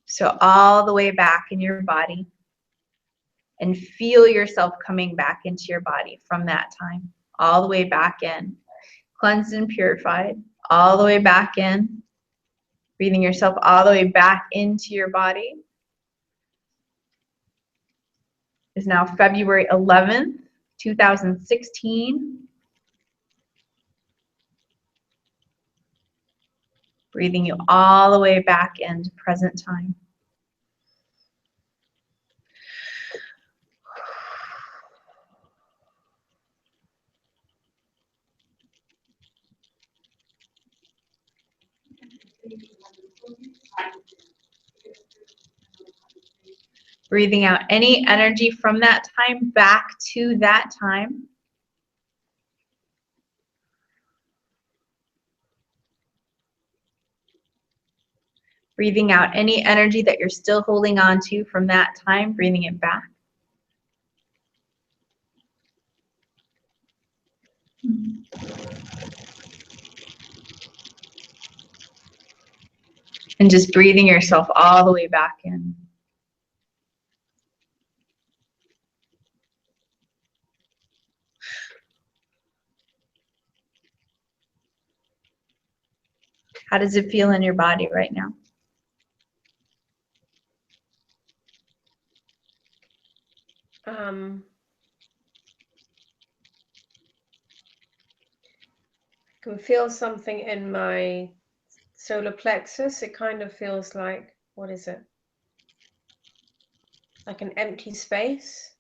So all the way back in your body, and feel yourself coming back into your body from that time, all the way back in, cleansed and purified, all the way back in, breathing yourself all the way back into your body. Is now February 11th, 2016. Breathing you all the way back into present time. Breathing out any energy from that time back to that time. Breathing out any energy that you're still holding on to from that time, breathing it back. And just breathing yourself all the way back in. How does it feel in your body right now? I can feel something in my solar plexus. It kind of feels like, what is it? Like an empty space.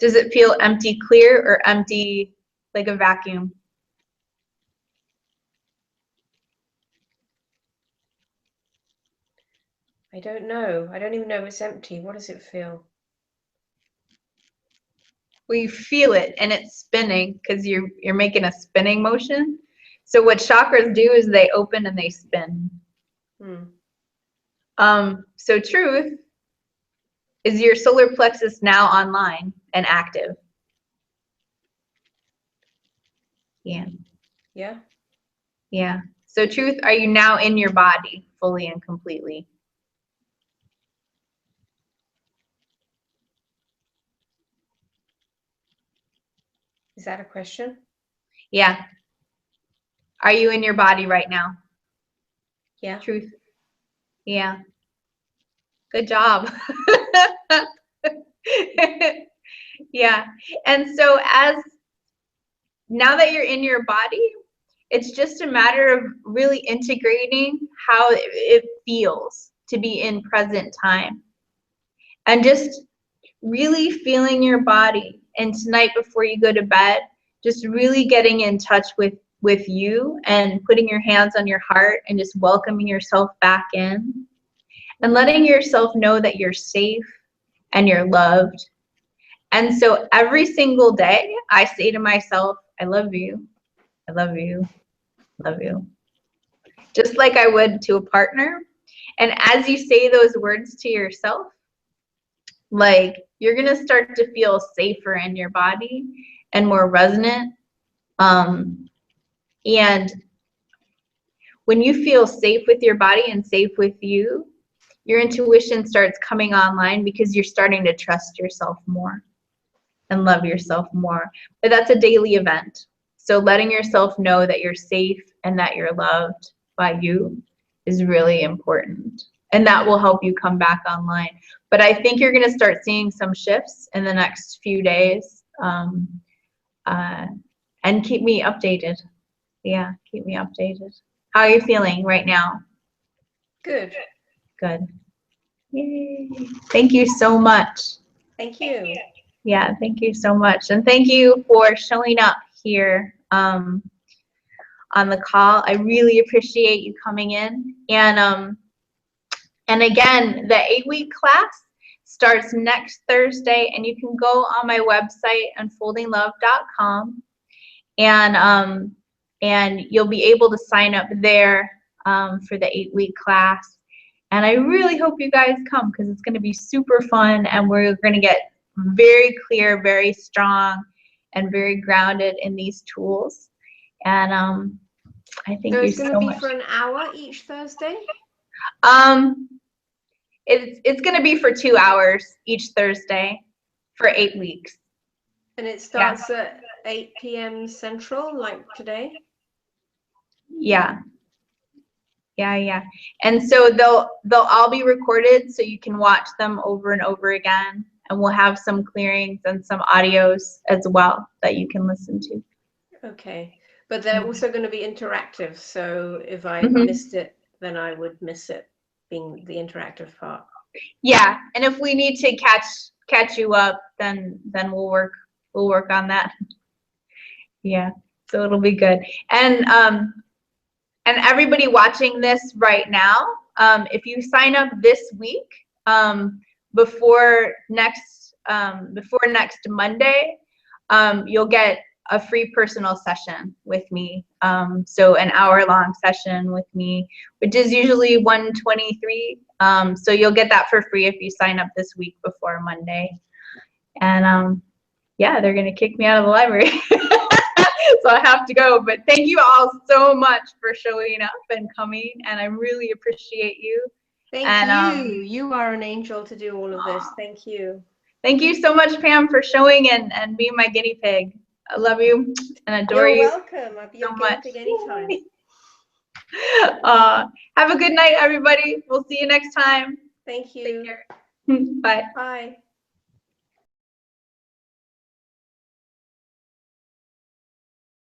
Does it feel empty clear or empty like a vacuum? I don't know. I don't even know if it's empty. What does it feel? Well, you feel it and it's spinning because you're making a spinning motion. So what chakras do is they open and they spin. So truth is your solar plexus now online and active. Yeah. Yeah. Yeah. So truth, are you now in your body fully and completely? Is that a question? Yeah. Are you in your body right now? Yeah. Truth. Yeah. Good job. Yeah. And so now that you're in your body, it's just a matter of really integrating how it feels to be in present time. And just really feeling your body. And tonight before you go to bed, just really getting in touch with you and putting your hands on your heart and just welcoming yourself back in and letting yourself know that you're safe and you're loved. And so every single day I say to myself, I love you, I love you, I love you. Just like I would to a partner. And as you say those words to yourself, like you're gonna start to feel safer in your body and more resonant. And when you feel safe with your body and safe with you, your intuition starts coming online because you're starting to trust yourself more and love yourself more. But that's a daily event. So letting yourself know that you're safe and that you're loved by you is really important. And that will help you come back online. But I think you're going to start seeing some shifts in the next few days. And keep me updated. Yeah, keep me updated. How are you feeling right now? Good. Good. Yay. Thank you so much. Thank you. Yeah, thank you so much. And thank you for showing up here on the call. I really appreciate you coming in. And again, the 8-week class starts next Thursday, and you can go on my website, unfoldinglove.com, and you'll be able to sign up there for the 8-week class. And I really hope you guys come because it's going to be super fun, and we're going to get very clear, very strong, and very grounded in these tools. And I thank you so much. So it's going to be for an hour each Thursday? It's going to be for 2 hours each Thursday for 8 weeks. And it starts at 8 p.m. Central, like today? Yeah. Yeah. And so they'll all be recorded so you can watch them over and over again. And we'll have some clearings and some audios as well that you can listen to. Okay. But they're also going to be interactive. So if I missed it, then I would miss it being the interactive part. Yeah. And if we need to catch you up, then we'll work on that. Yeah. So it'll be good. And everybody watching this right now, if you sign up this week, before next Monday, you'll get a free personal session with me. So an hour-long session with me, which is usually $123. So you'll get that for free if you sign up this week before Monday. And yeah, they're gonna kick me out of the library. So I have to go, but thank you all so much for showing up and coming, and I really appreciate you. Thank you. You are an angel to do all of this. Thank you. Thank you so much, Pam, for showing and being my guinea pig. I love you and adore you. You're welcome. I'll be your guinea pig anytime. Have a good night, everybody. We'll see you next time. Thank you. Take care. Bye. Bye.